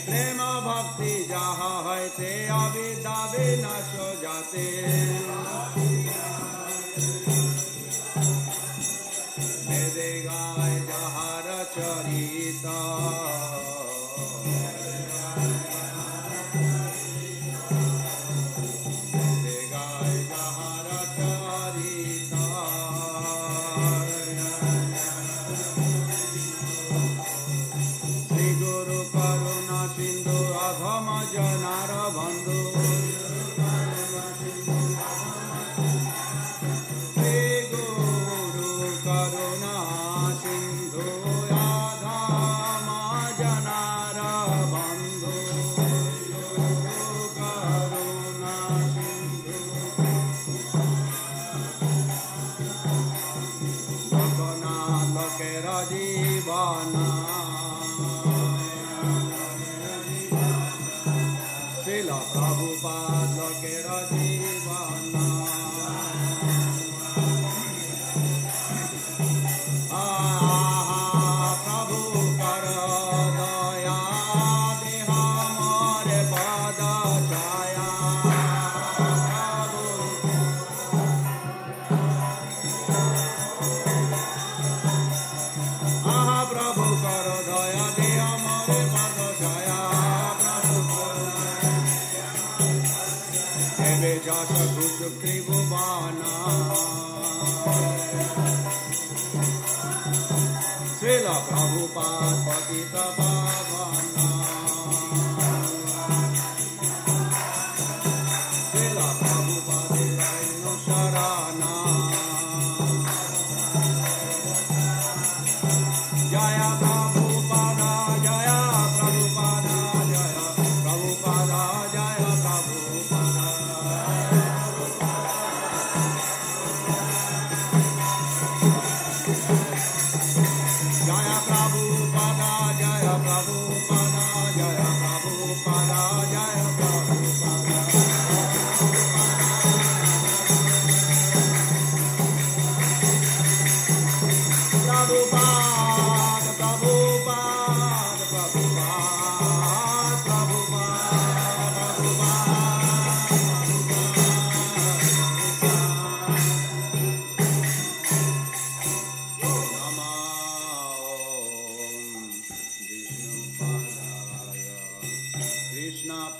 Prema bhakti যাহা হইতে অবিদ্যা বিনাশ যাতে বেদে গায় যাহার চরিত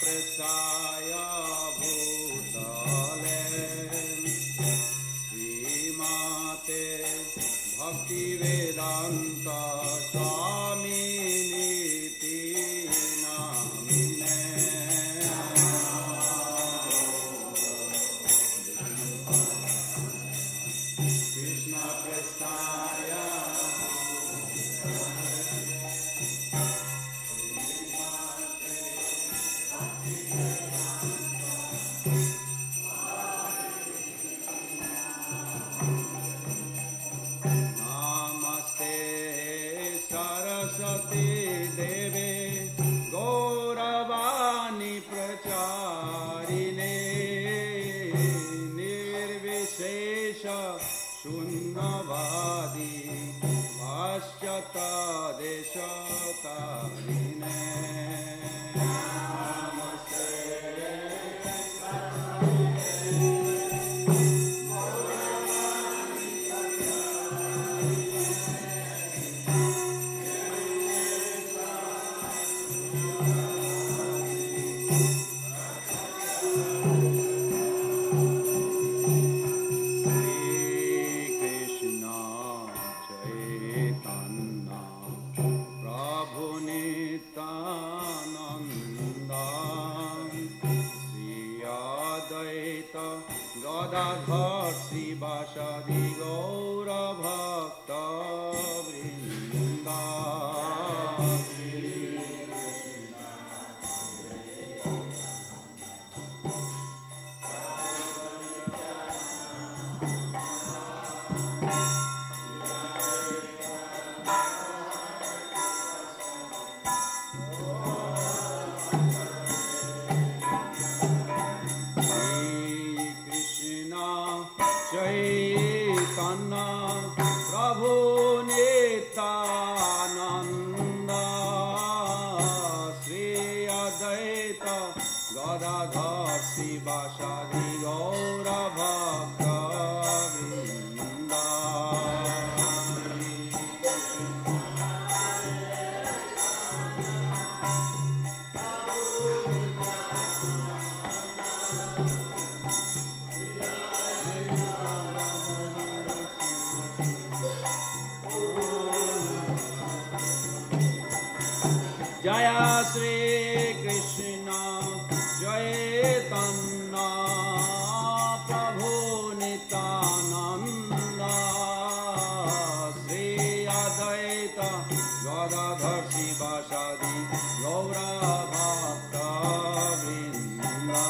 Krishna Gadadhar Sivasadi Gaura Bhakta Vrinda. Jaya Sri Krishna Chaitanya Prabhu Nityananda Sri Advaita Gadadhar Sivasadi Gaura Bhakta Vrinda.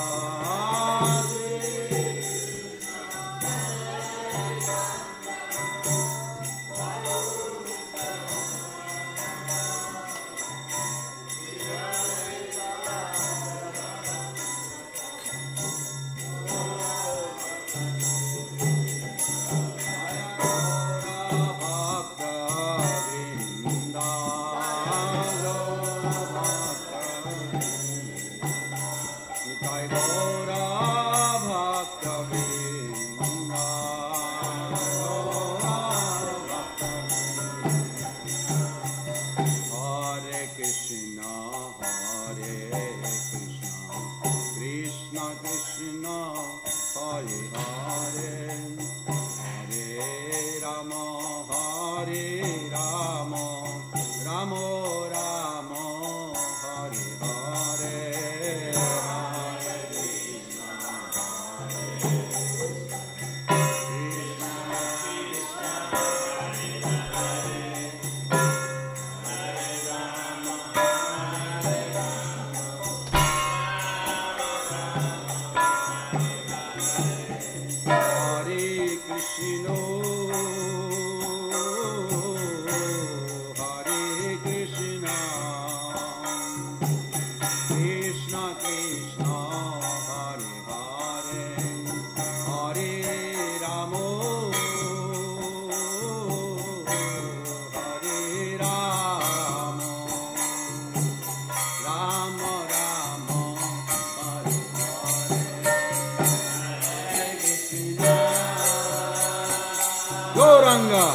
Gauranga.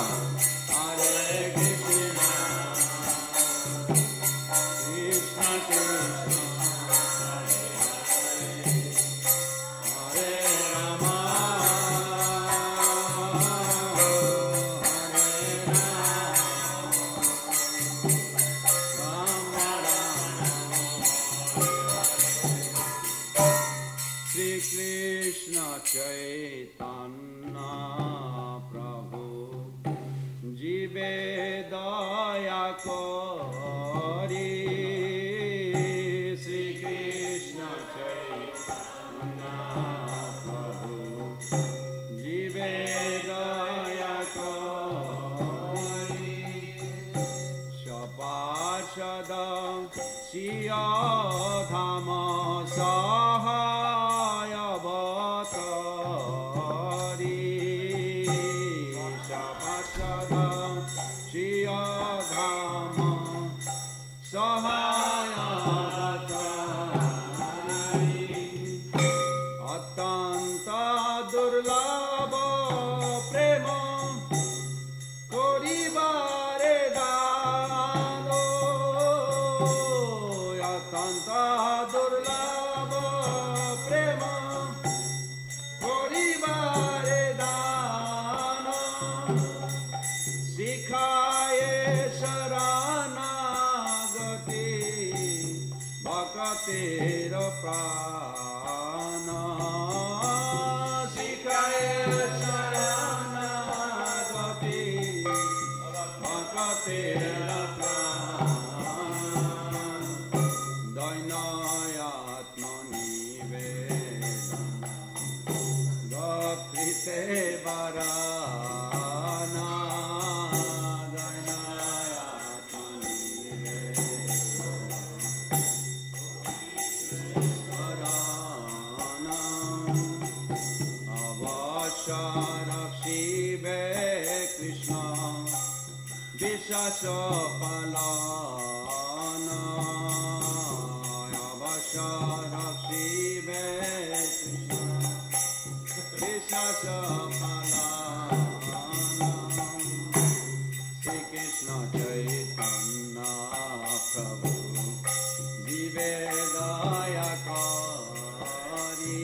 Hare Krishna, Krishna Krishna, Hare Rama, Hare Rama, Shri Krishna Chaitanya Jive daya kori Sri Krishna Chaitanya Prabhu Jive daya kori Shapashada Siya Dhama Sahaya Bhatari Shapashada Shiyadhama Sahaya Bhatari Atanta Durlabha Prema Koribare Dano Atanta Durlabha Prema Koribare Dano Sikhaye Sharanagati Bhakatera Prana Sikhaye Sharanagati Bhakatera Prana Dainayatmani Vedana Gaprite Varana Shive Krishna Vishashapalana Avashara Shive Krishna Sapala Sri Krishna Chaitanya Prabhu Jive Daya Kari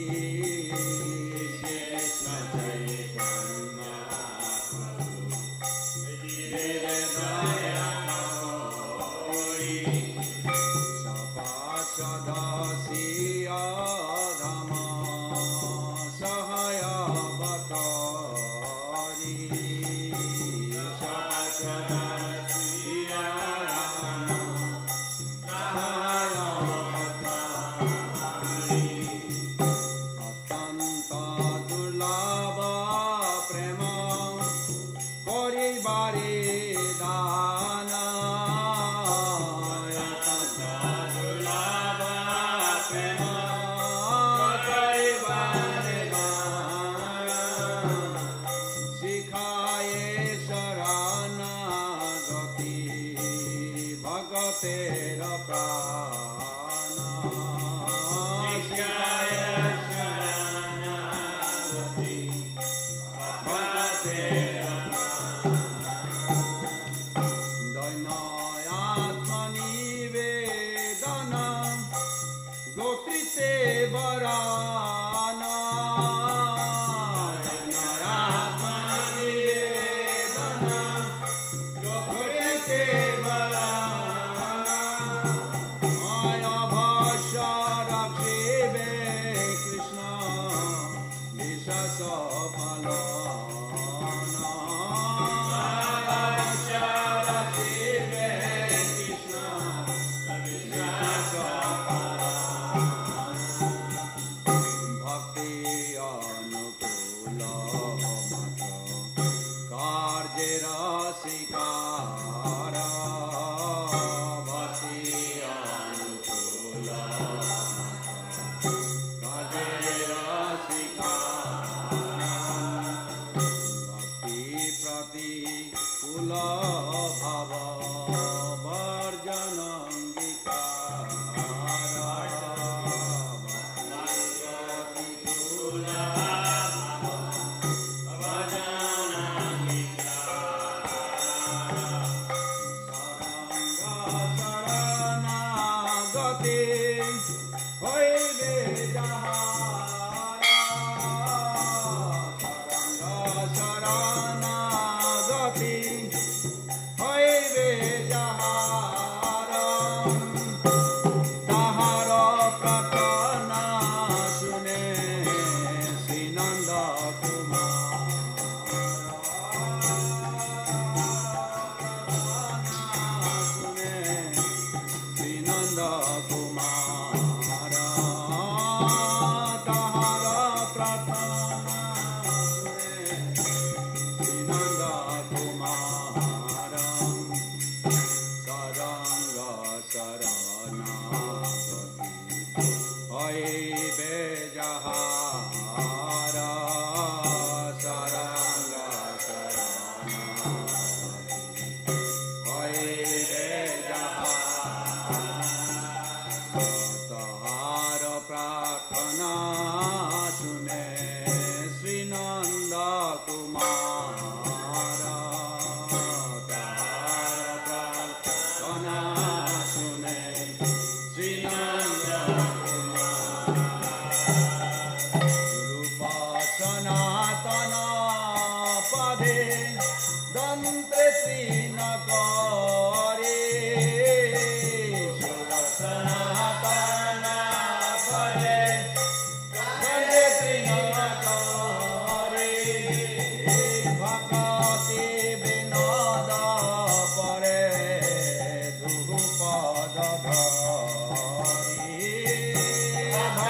Sri Krishna Chaitanya Prabhu Jive Daya Kari Sapachadasi Adhama Sahaya Bhatari Sapachadasi Adhama Sahaya Bhatari Atanta Durlabha Prema Koribari Dana Atanta Durlabha Prema Koribari Dana Sikhaye Sharana Gati Bhagatera Prana Sikhaye Sharana Gati Bhagatera Dainayatmani Vedana Gotrite Varana Dainayatmani Vedana Gotrite Varana Maya Bhasha Rakshive Krishna Vishasa Palana Maya Bhasha Rakshive Krishna Vishasa Palana Bhakti Anukula Matra Karjera Sikara Bhakti Anukula Matra Karjera Sikara Bhakti Prati Kula Bhava Varjanangikara Bhakti Kula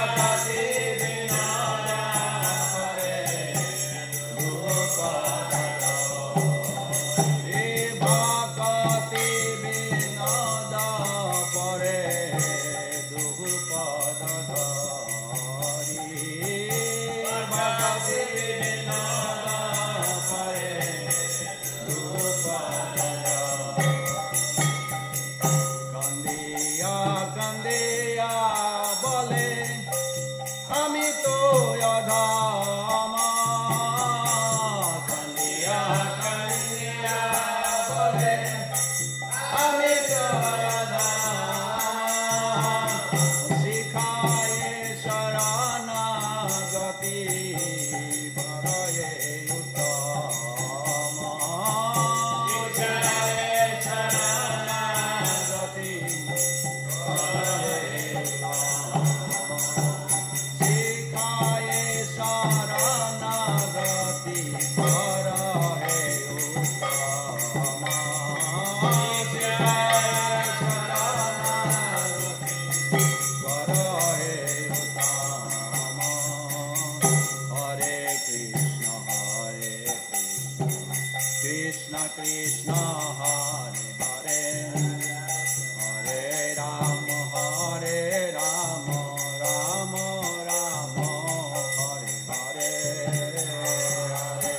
Hare amito yadama kandiya kandiya bole amito yadama sikhaye sharana gati bharaye uttama sikhaye sharana gati bharaye uttama sikhaye sharana gati bharaye uttama sikhaye sharana Hare Uttama Hare Krishna Krishna Krishna Hare Hare Hare Rama Rama Rama Hare Hare Hare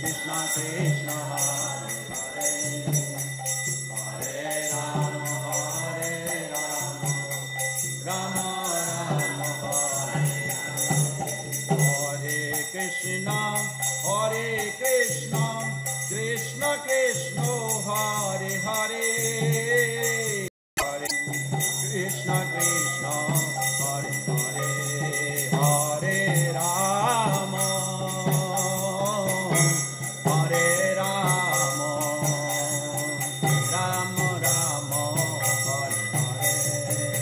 Krishna Krishna Hare Hare Hare Rama Rama Rama Hare Hare Krishna Krishna Krishna Hare Hare Hare Krishna Krishna Hare Hare Hare Rama Hare Rama Rama Rama Hare Hare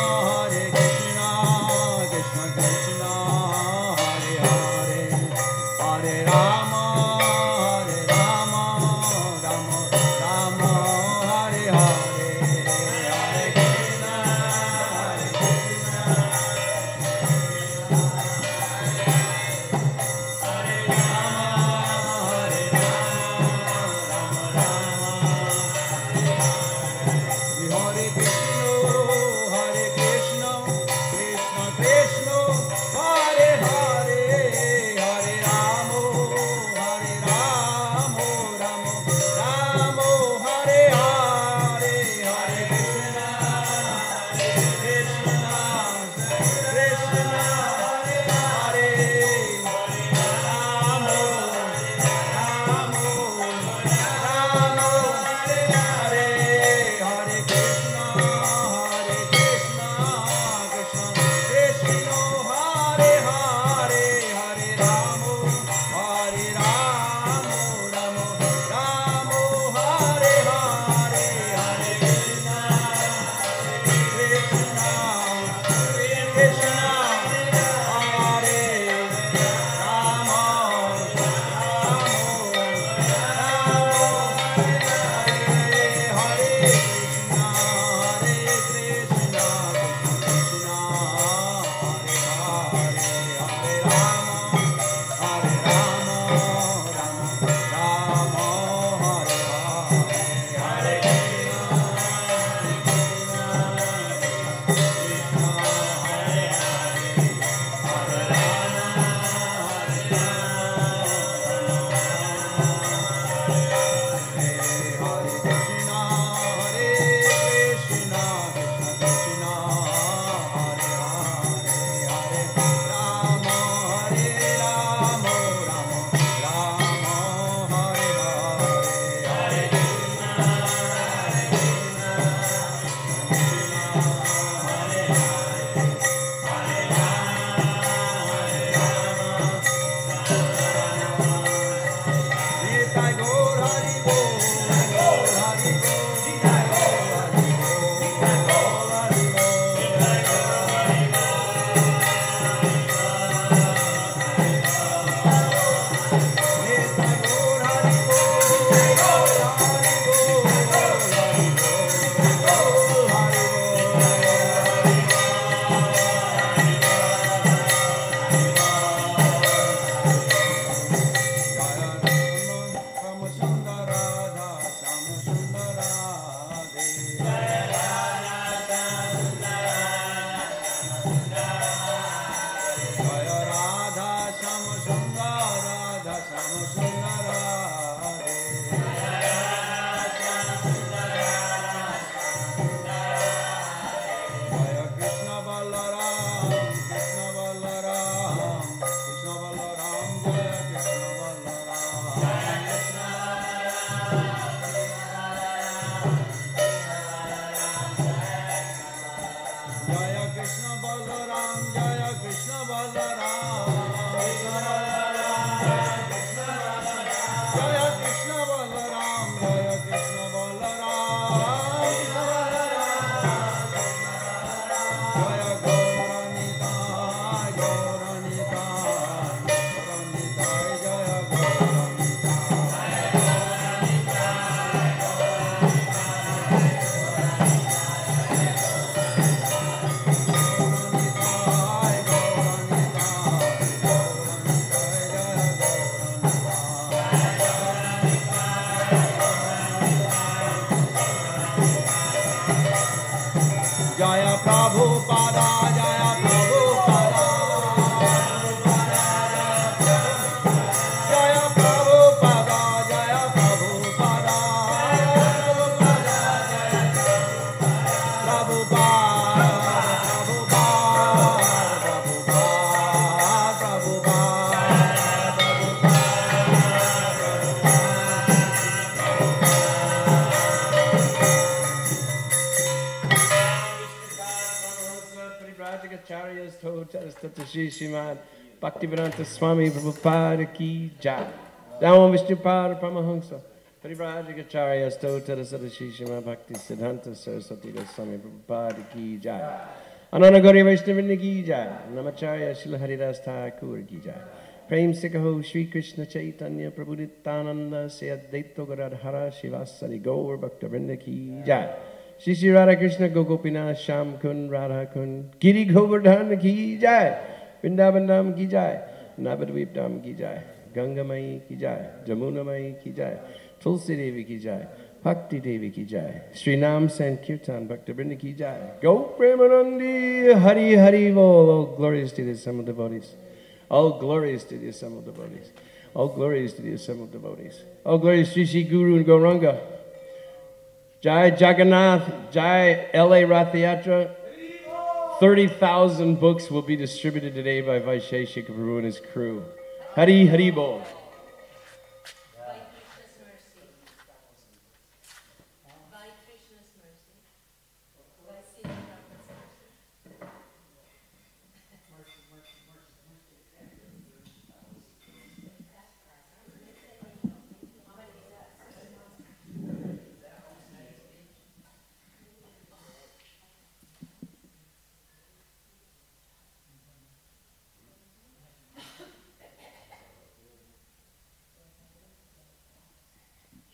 Hare Krishna, Krishna Krishna, Hare Hare, Hare Rama, Rama Rama, Hare Hare, Hare Krishna, Shri Srimad Bhaktivedanta Swami Prabhupada ki jai. Namo Vishnu Pada Paramahamsa Parivrajagacharya Stotara Sadashi Srimad Bhakti Siddhanta Saraswati Goswami Prabhupada ki jai. Ananagari Vaishnavini ki jai. Namacharya Srila Haridas Thakur ki jai. Prem Sikaho Shri Krishna Chaitanya Prabhu Nityananda Se Advaita Gadadhara Shivasari Gaur Bhaktivinoda ki jai. Shri Shri Radha Krishna Gogopinath Sham Kun Radha Kun Giri Govardhan ki jai. Vrindavan Dham ki jai, Navadvip Dham ki jai, Ganga Mai ki jai, Jamuna Mai ki jai, Tulsi Devi ki jai, Bhakti Devi ki jai, Sri Nam Sankirtan Bhakta Vrinda ki jai, Go Premanandi, Hari Hari Bol, all glories to the assembled devotees, all glories to the assembled devotees, all glories to the assembled devotees, all glories to Sri Guru and Gauranga, Jai Jagannath, Jai L.A. Rathayatra. 30,000 books will be distributed today by Vaisheshika Prabhu and his crew. Hari Hari Bol.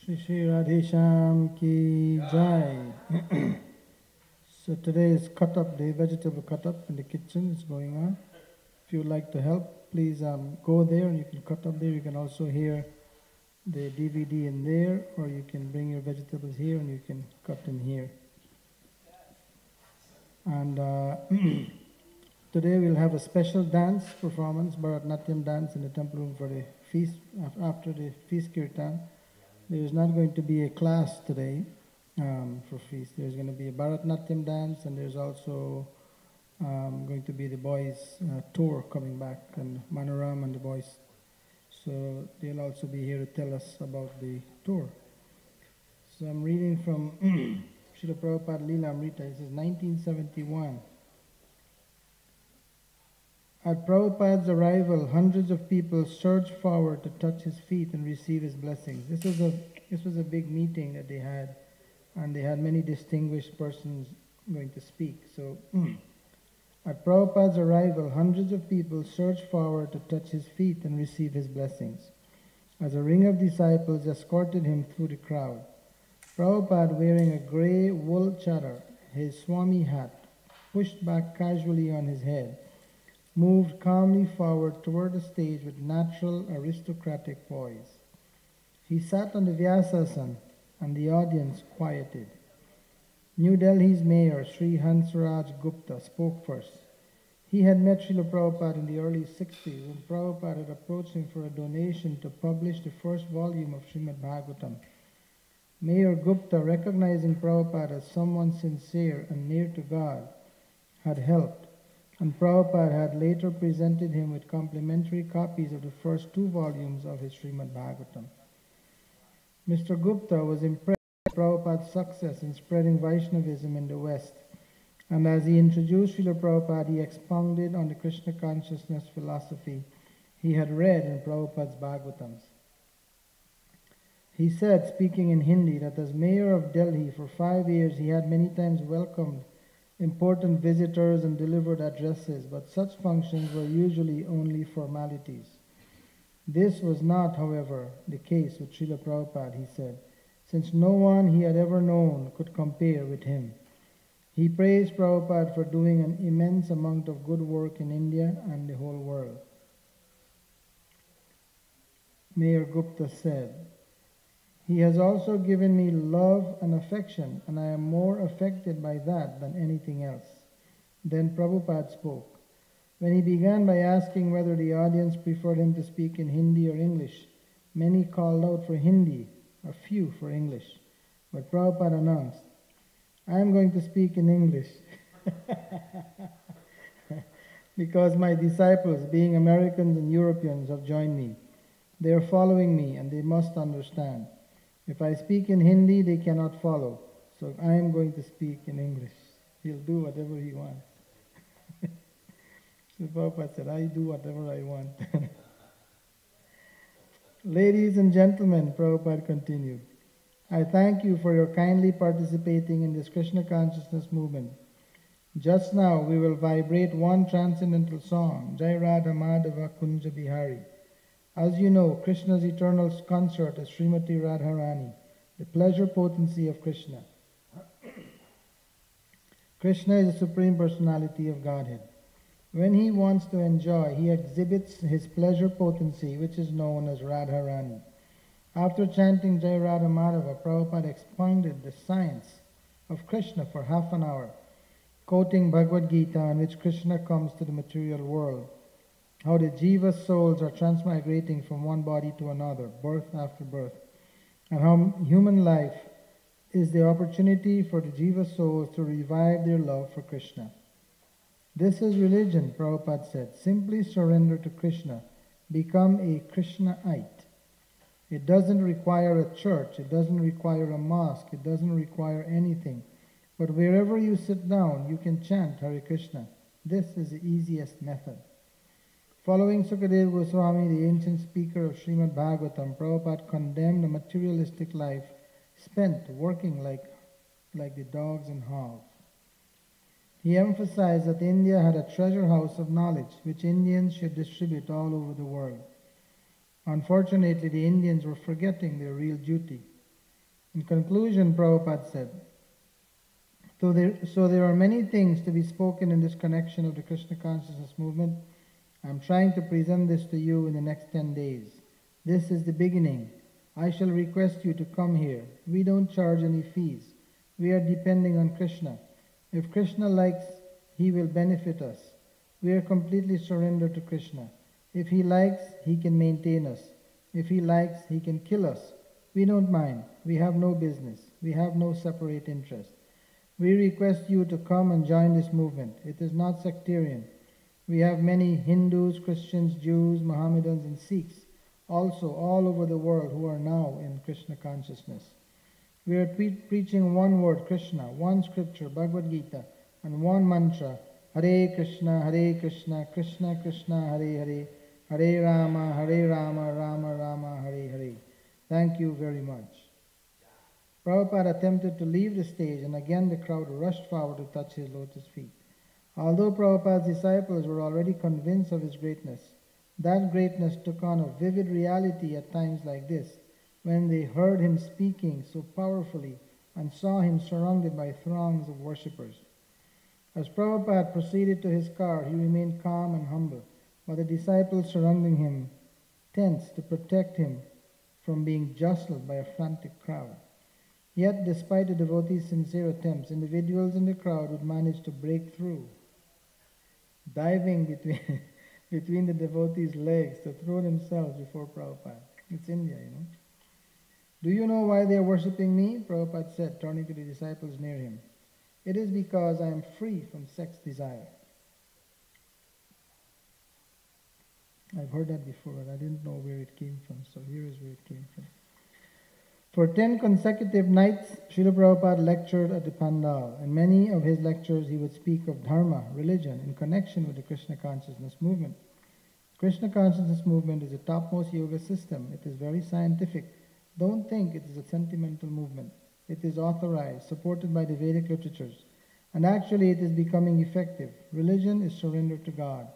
Shri Shri Radhesham ki jai. So today is cut up day, vegetable cut up in the kitchen is going on. If you would like to help, please go there and you can cut up there. You can also hear the DVD in there, or you can bring your vegetables here and you can cut in here. And today we'll have a special dance performance, Bharatanatyam dance in the temple room for the feast, after the feast Kirtan. There is not going to be a class today for feast. There's going to be a Bharatanatyam dance, and there's also going to be the boys' tour coming back, and Manoram and the boys. So they'll also be here to tell us about the tour. So I'm reading from Srila Prabhupada Leela Amrita. It says 1971. At Prabhupada's arrival, hundreds of people surged forward to touch his feet and receive his blessings. This was a big meeting that they had, and they had many distinguished persons going to speak. So at Prabhupada's arrival, hundreds of people surged forward to touch his feet and receive his blessings. As a ring of disciples escorted him through the crowd, Prabhupada, wearing a grey wool chadar, his Swami hat pushed back casually on his head, moved calmly forward toward the stage with natural aristocratic poise. He sat on the Vyasasana, and the audience quieted. New Delhi's mayor, Sri Hansraj Gupta, spoke first. He had met Srila Prabhupada in the early 60s when Prabhupada had approached him for a donation to publish the first volume of Srimad Bhagavatam. Mayor Gupta, recognizing Prabhupada as someone sincere and near to God, had helped, and Prabhupada had later presented him with complimentary copies of the first 2 volumes of his Srimad Bhagavatam. Mr. Gupta was impressed with Prabhupada's success in spreading Vaishnavism in the West, and as he introduced Srila Prabhupada, he expounded on the Krishna consciousness philosophy he had read in Prabhupada's Bhagavatams. He said, speaking in Hindi, that as mayor of Delhi for 5 years he had many times welcomed important visitors and delivered addresses, but such functions were usually only formalities. This was not, however, the case with Srila Prabhupada, he said, since no one he had ever known could compare with him. He praised Prabhupada for doing an immense amount of good work in India and the whole world. Mayor Gupta said, "He has also given me love and affection, and I am more affected by that than anything else." Then Prabhupada spoke. When he began by asking whether the audience preferred him to speak in Hindi or English, many called out for Hindi, a few for English. But Prabhupada announced, "I am going to speak in English because my disciples, being Americans and Europeans, have joined me. They are following me and they must understand. If I speak in Hindi, they cannot follow. So I am going to speak in English." He'll do whatever he wants. So Prabhupada said, "I do whatever I want." Ladies and gentlemen, Prabhupada continued, "I thank you for your kindly participating in this Krishna consciousness movement. Just now we will vibrate one transcendental song, Jai Radha Madhava Kunja Bihari. As you know, Krishna's eternal consort is Srimati Radharani, the pleasure potency of Krishna. Krishna is the Supreme Personality of Godhead. When he wants to enjoy, he exhibits his pleasure potency, which is known as Radharani. After chanting Jai Radha Madhava, Prabhupada expounded the science of Krishna for half an hour, quoting Bhagavad Gita, in which Krishna comes to the material world, how the jiva souls are transmigrating from one body to another, birth after birth, and how human life is the opportunity for the jiva souls to revive their love for Krishna. This is religion, Prabhupada said. Simply surrender to Krishna. Become a Krishnaite. It doesn't require a church. It doesn't require a mosque. It doesn't require anything. But wherever you sit down, you can chant Hare Krishna. This is the easiest method." Following Sukadeva Goswami, the ancient speaker of Srimad Bhagavatam, Prabhupada condemned a materialistic life spent working like the dogs and hogs. He emphasized that India had a treasure house of knowledge which Indians should distribute all over the world. Unfortunately, the Indians were forgetting their real duty. In conclusion, Prabhupada said, so there are many things to be spoken in this connection of the Krishna consciousness movement. I am trying to present this to you in the next 10 days. This is the beginning. I shall request you to come here. We don't charge any fees. We are depending on Krishna. If Krishna likes, he will benefit us. We are completely surrendered to Krishna. If he likes, he can maintain us. If he likes, he can kill us. We don't mind. We have no business. We have no separate interest. We request you to come and join this movement. It is not sectarian. We have many Hindus, Christians, Jews, Mohammedans, and Sikhs also all over the world who are now in Krishna consciousness. We are preaching one word, Krishna, one scripture, Bhagavad Gita, and one mantra, Hare Krishna, Krishna Krishna, Hare Hare, Hare Rama, Rama Rama, Hare Hare. Thank you very much. Prabhupada attempted to leave the stage, and again the crowd rushed forward to touch his lotus feet. Although Prabhupada's disciples were already convinced of his greatness, that greatness took on a vivid reality at times like this, when they heard him speaking so powerfully and saw him surrounded by throngs of worshippers. As Prabhupada proceeded to his car, he remained calm and humble, but the disciples surrounding him tensed to protect him from being jostled by a frantic crowd. Yet, despite the devotees' sincere attempts, individuals in the crowd would manage to break through, diving between the devotees' legs to throw themselves before Prabhupada. It's India, you know. Do you know why they are worshipping me? Prabhupada said, turning to the disciples near him. It is because I am free from sex desire. I've heard that before, and I didn't know where it came from, so here is where it came from. For 10 consecutive nights, Srila Prabhupada lectured at the Pandal. In many of his lectures, he would speak of dharma, religion, in connection with the Krishna consciousness movement. Krishna consciousness movement is a topmost yoga system. It is very scientific. Don't think it is a sentimental movement. It is authorized, supported by the Vedic literatures. And actually, it is becoming effective. Religion is surrender to God.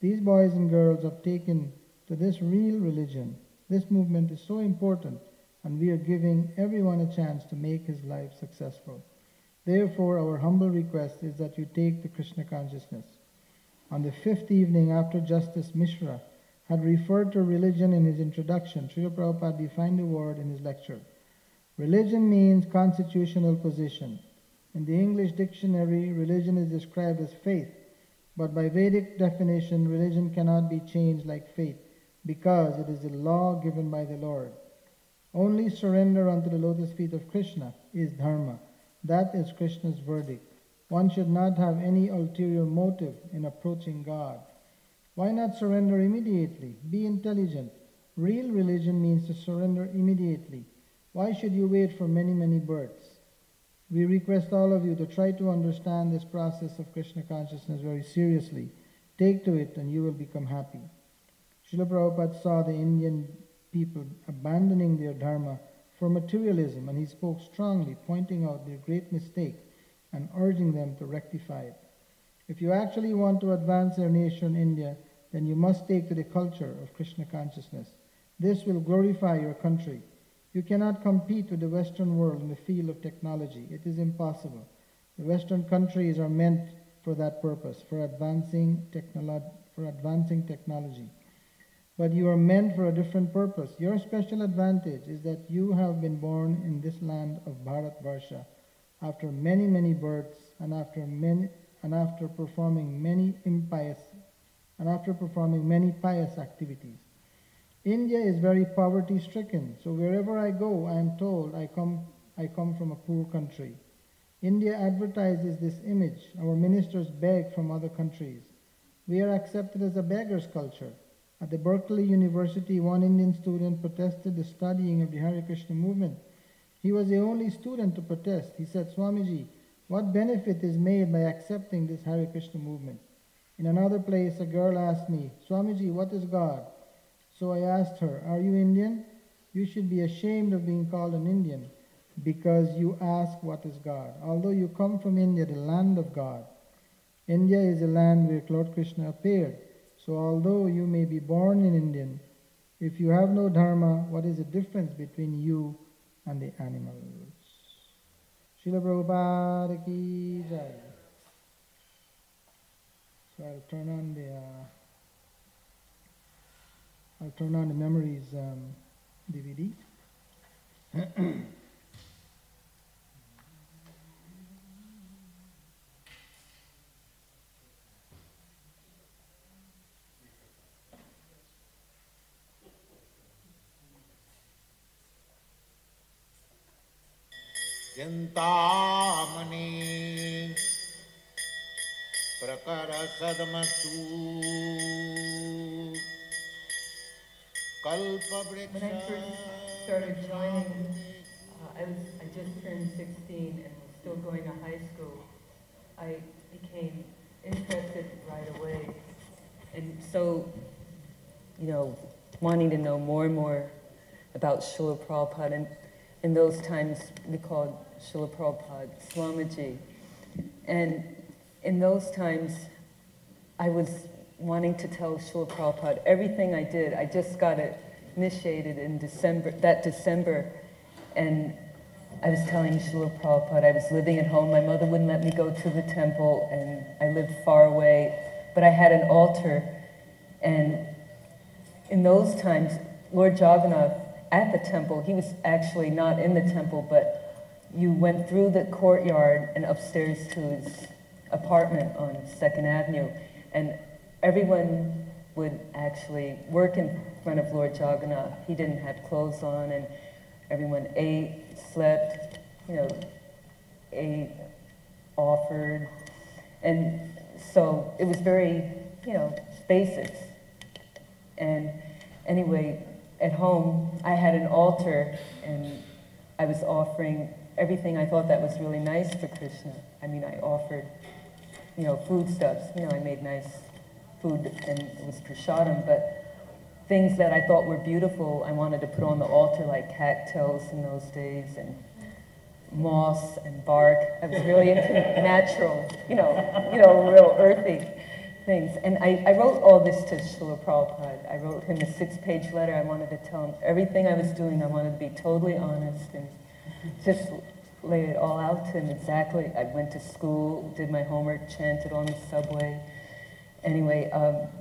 These boys and girls have taken to this real religion. This movement is so important, and we are giving everyone a chance to make his life successful. Therefore, our humble request is that you take to Krishna consciousness. On the 5th evening after Justice Mishra had referred to religion in his introduction, Srila Prabhupada defined the word in his lecture. Religion means constitutional position. In the English dictionary, religion is described as faith, but by Vedic definition, religion cannot be changed like faith, because it is a law given by the Lord. Only surrender unto the lotus feet of Krishna is dharma. That is Krishna's verdict. One should not have any ulterior motive in approaching God. Why not surrender immediately? Be intelligent. Real religion means to surrender immediately. Why should you wait for many, many births? We request all of you to try to understand this process of Krishna consciousness very seriously. Take to it and you will become happy. Srila Prabhupada saw the Indian people abandoning their dharma for materialism, and he spoke strongly, pointing out their great mistake and urging them to rectify it. If you actually want to advance your nation, India, then you must take to the culture of Krishna consciousness. This will glorify your country. You cannot compete with the Western world in the field of technology. It is impossible. The Western countries are meant for that purpose, for advancing technology. But you are meant for a different purpose. Your special advantage is that you have been born in this land of Bharat Varsha after many, many births and after performing many pious activities. India is very poverty-stricken, so wherever I go, I am told I come from a poor country. India advertises this image. Our ministers beg from other countries. We are accepted as a beggar's culture. At the Berkeley University, one Indian student protested the studying of the Hare Krishna movement. He was the only student to protest. He said, Swamiji, what benefit is made by accepting this Hare Krishna movement? In another place, a girl asked me, Swamiji, what is God? So I asked her, are you Indian? You should be ashamed of being called an Indian because you ask what is God. Although you come from India, the land of God. India is a land where Lord Krishna appeared. So although you may be born in India, if you have no dharma, what is the difference between you and the animals. Srila Prabhupada ki jai. So I'll turn on the memories DVD. Chintamani prakara sadmasu kalpa When I first started joining, I just turned 16 and was still going to high school. I became interested right away, and so, wanting to know more and more about Srila Prabhupada. And in those times, we called Srila Prabhupada Swamiji. And in those times, I was wanting to tell Srila Prabhupada everything I did. I just got initiated in that December, and I was telling Srila Prabhupada I was living at home. My mother wouldn't let me go to the temple, and I lived far away, but I had an altar. And in those times, Lord Jagannath at the temple, he was actually not in the temple, but you went through the courtyard and upstairs to his apartment on 2nd Avenue, and everyone would actually work in front of Lord Jagannath. He didn't have clothes on, and everyone ate, slept, ate, offered, and so it was very, basics. And anyway, at home, I had an altar, and I was offering everything I thought that was really nice for Krishna. I mean, I offered, foodstuffs. I made nice food, and it was prasadam, but things that I thought were beautiful, I wanted to put on the altar, like cattails in those days, and moss and bark. I was really into natural, real earthy things. And I wrote all this to Srila Prabhupada. I wrote him a 6-page letter. I wanted to tell him everything I was doing. I wanted to be totally honest and just lay it all out to him exactly. I went to school, did my homework, chanted on the subway. Anyway,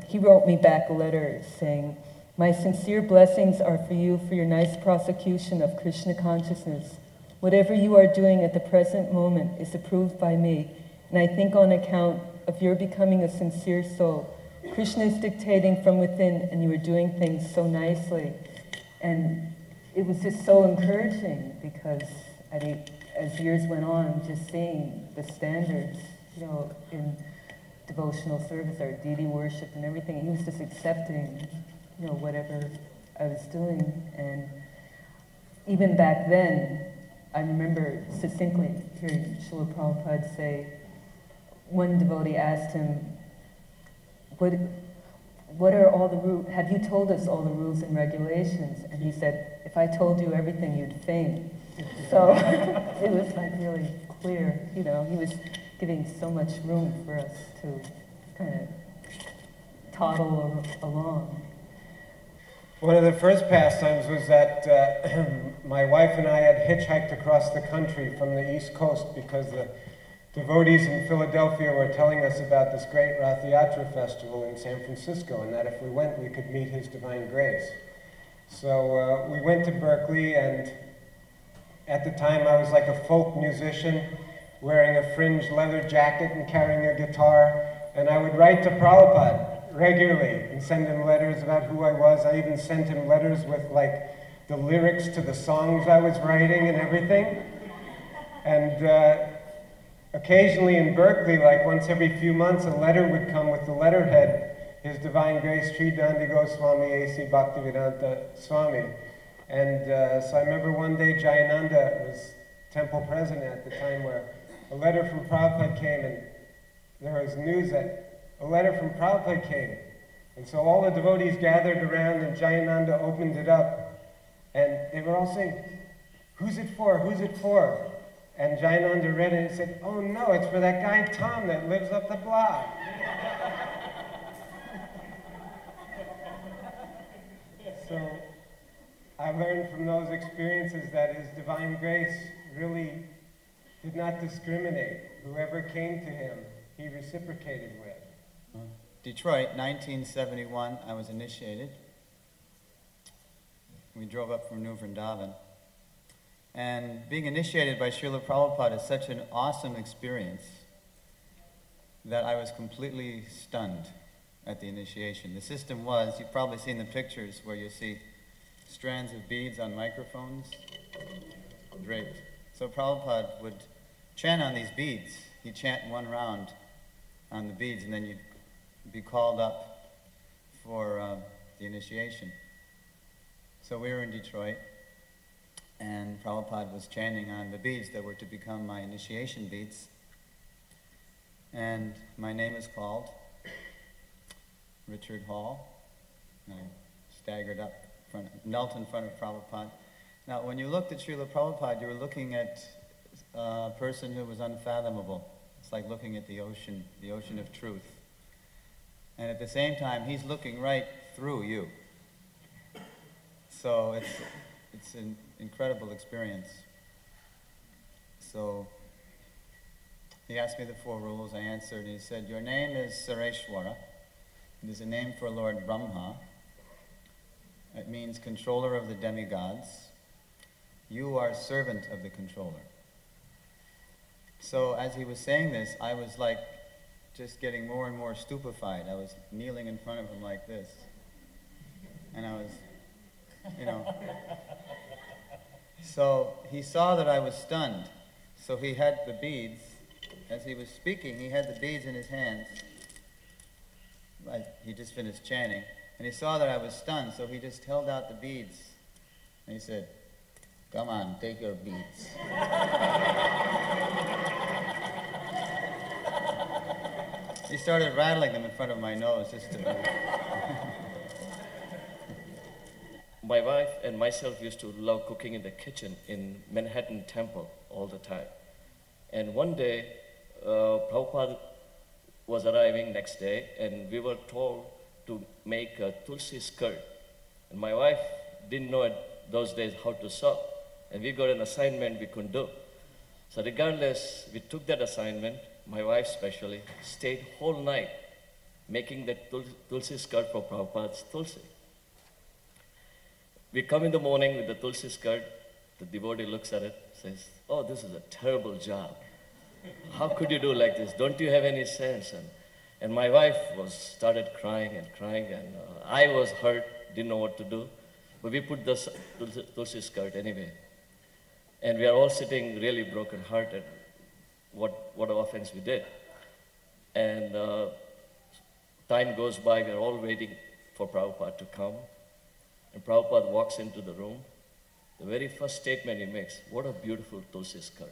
he wrote me back a letter saying, "My sincere blessings are for you for your nice prosecution of Krishna consciousness. Whatever you are doing at the present moment is approved by me, and I think on account of your becoming a sincere soul, Krishna is dictating from within, and you are doing things so nicely." And it was just so encouraging because, as years went on, just seeing the standards, in devotional service, our deity worship and everything, he was just accepting, whatever I was doing. And even back then, I remember succinctly hearing Srila Prabhupada say, one devotee asked him, what are all the rules? Have you told us all the rules and regulations? And he said, if I told you everything, you'd faint. So it was really clear, he was giving so much room for us to kind of toddle along. One of the first pastimes was that my wife and I had hitchhiked across the country from the East Coast because the devotees in Philadelphia were telling us about this great Rath Yatra festival in San Francisco, and that if we went, we could meet His Divine Grace. So we went to Berkeley, and at the time I was like a folk musician, wearing a fringed leather jacket and carrying a guitar, and I would write to Prabhupada regularly and send him letters about who I was. I even sent him letters with the lyrics to the songs I was writing and everything. And occasionally in Berkeley, once every few months, a letter would come with the letterhead, His Divine Grace, Sri Dandi Goswami A.C. Bhaktivedanta Swami. And so I remember one day Jayananda was temple president at the time, where a letter from Prabhupada came, and there was news that a letter from Prabhupada came. And so all the devotees gathered around, and Jayananda opened it up, and they were all saying, "Who's it for? Who's it for?" And Jayananda read it and said, "Oh no, it's for that guy Tom that lives up the block." So I learned from those experiences that His divine grace really did not discriminate. Whoever came to Him, He reciprocated with. Detroit, 1971, I was initiated. We drove up from New Vrindavan. And being initiated by Srila Prabhupada is such an awesome experience that I was completely stunned at the initiation. The system was, you've probably seen the pictures where you see strands of beads on microphones draped. So Prabhupada would chant on these beads. He'd chant one round on the beads, and then you'd be called up for the initiation. So we were in Detroit, and Prabhupada was chanting on the beads that were to become my initiation beads. And my name is called Richard Hall. And I staggered up, knelt in front of Prabhupada. Now, when you looked at Srila Prabhupada, you were looking at a person who was unfathomable. It's like looking at the ocean of truth. And at the same time, he's looking right through you. So it's an incredible experience. So he asked me the 4 rules. I answered, and he said, your name is Sareshwara. It is a name for Lord Brahma. It means controller of the demigods. You are servant of the controller. So as he was saying this, I was like just getting more and more stupefied. I was kneeling in front of him like this. And I was, you know. So he saw that I was stunned. So he had the beads. As he was speaking, he had the beads in his hands. He just finished chanting. And he saw that I was stunned, so he just held out the beads. And he said, come on, take your beads. He started rattling them in front of my nose just to... My wife and myself used to love cooking in the kitchen in Manhattan Temple all the time. And one day, Prabhupada was arriving next day, and we were told to make a tulsi skirt. And my wife didn't know at those days how to sew. And we got an assignment we couldn't do. So regardless, we took that assignment, my wife especially, stayed whole night making that tulsi skirt for Prabhupada's tulsi. We come in the morning with the tulsi skirt, the devotee looks at it, says, oh, this is a terrible job. How could you do like this? Don't you have any sense? And my wife started crying, and I was hurt, didn't know what to do. But we put the tulsi skirt anyway. And we are all sitting really broken-hearted what offense we did. And time goes by, we are all waiting for Prabhupada to come. And Prabhupada walks into the room. The very first statement he makes, what a beautiful tulsi skirt.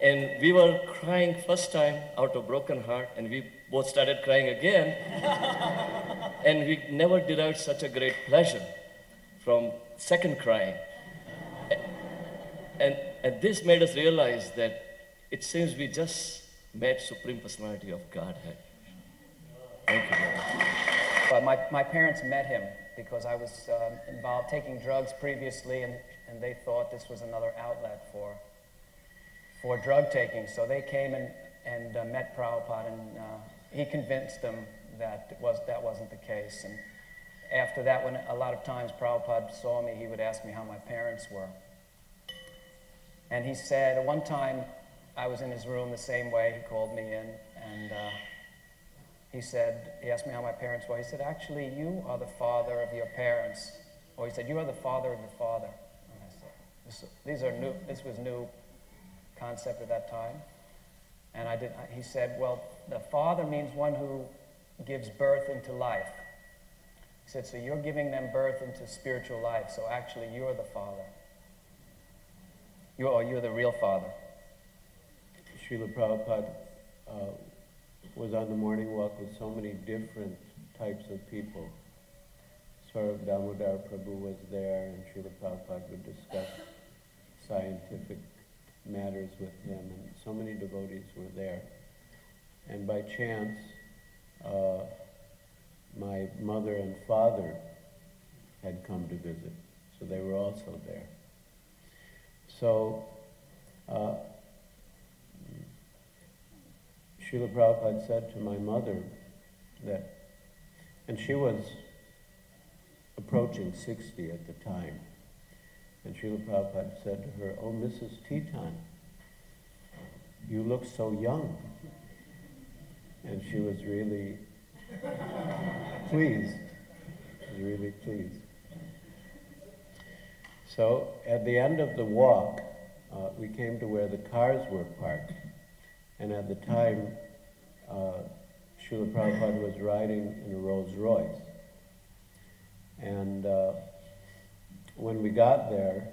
And we were crying first time out of broken heart, and we both started crying again. And we never derived such a great pleasure from second crying. And this made us realize that it seems we just met Supreme Personality of Godhead. Thank you very much. My parents met him because I was involved taking drugs previously, and they thought this was another outlet for drug taking. So they came and met Prabhupada, and he convinced them that that wasn't the case. And after that, when a lot of times Prabhupada saw me, he would ask me how my parents were. And he said, one time I was in his room the same way, he called me in, and he asked me how my parents were. He said, actually, you are the father of your parents. Or he said, you are the father of your father. And I said, this was new concept at that time. And he said, well, the father means one who gives birth into life. He said, so you're giving them birth into spiritual life, so actually you're the father. You're the real father. Srila Prabhupada was on the morning walk with so many different types of people. Swarup Damodar Prabhu was there, and Srila Prabhupada would discuss scientific matters with him, and so many devotees were there. And by chance, my mother and father had come to visit. So they were also there. So Srila Prabhupada said to my mother that, and she was approaching 60 at the time, and Srila Prabhupada said to her, "Oh, Mrs. Titan, you look so young." And she was really pleased. She was really pleased. So at the end of the walk, we came to where the cars were parked. And at the time, Srila Prabhupada was riding in a Rolls Royce. And when we got there,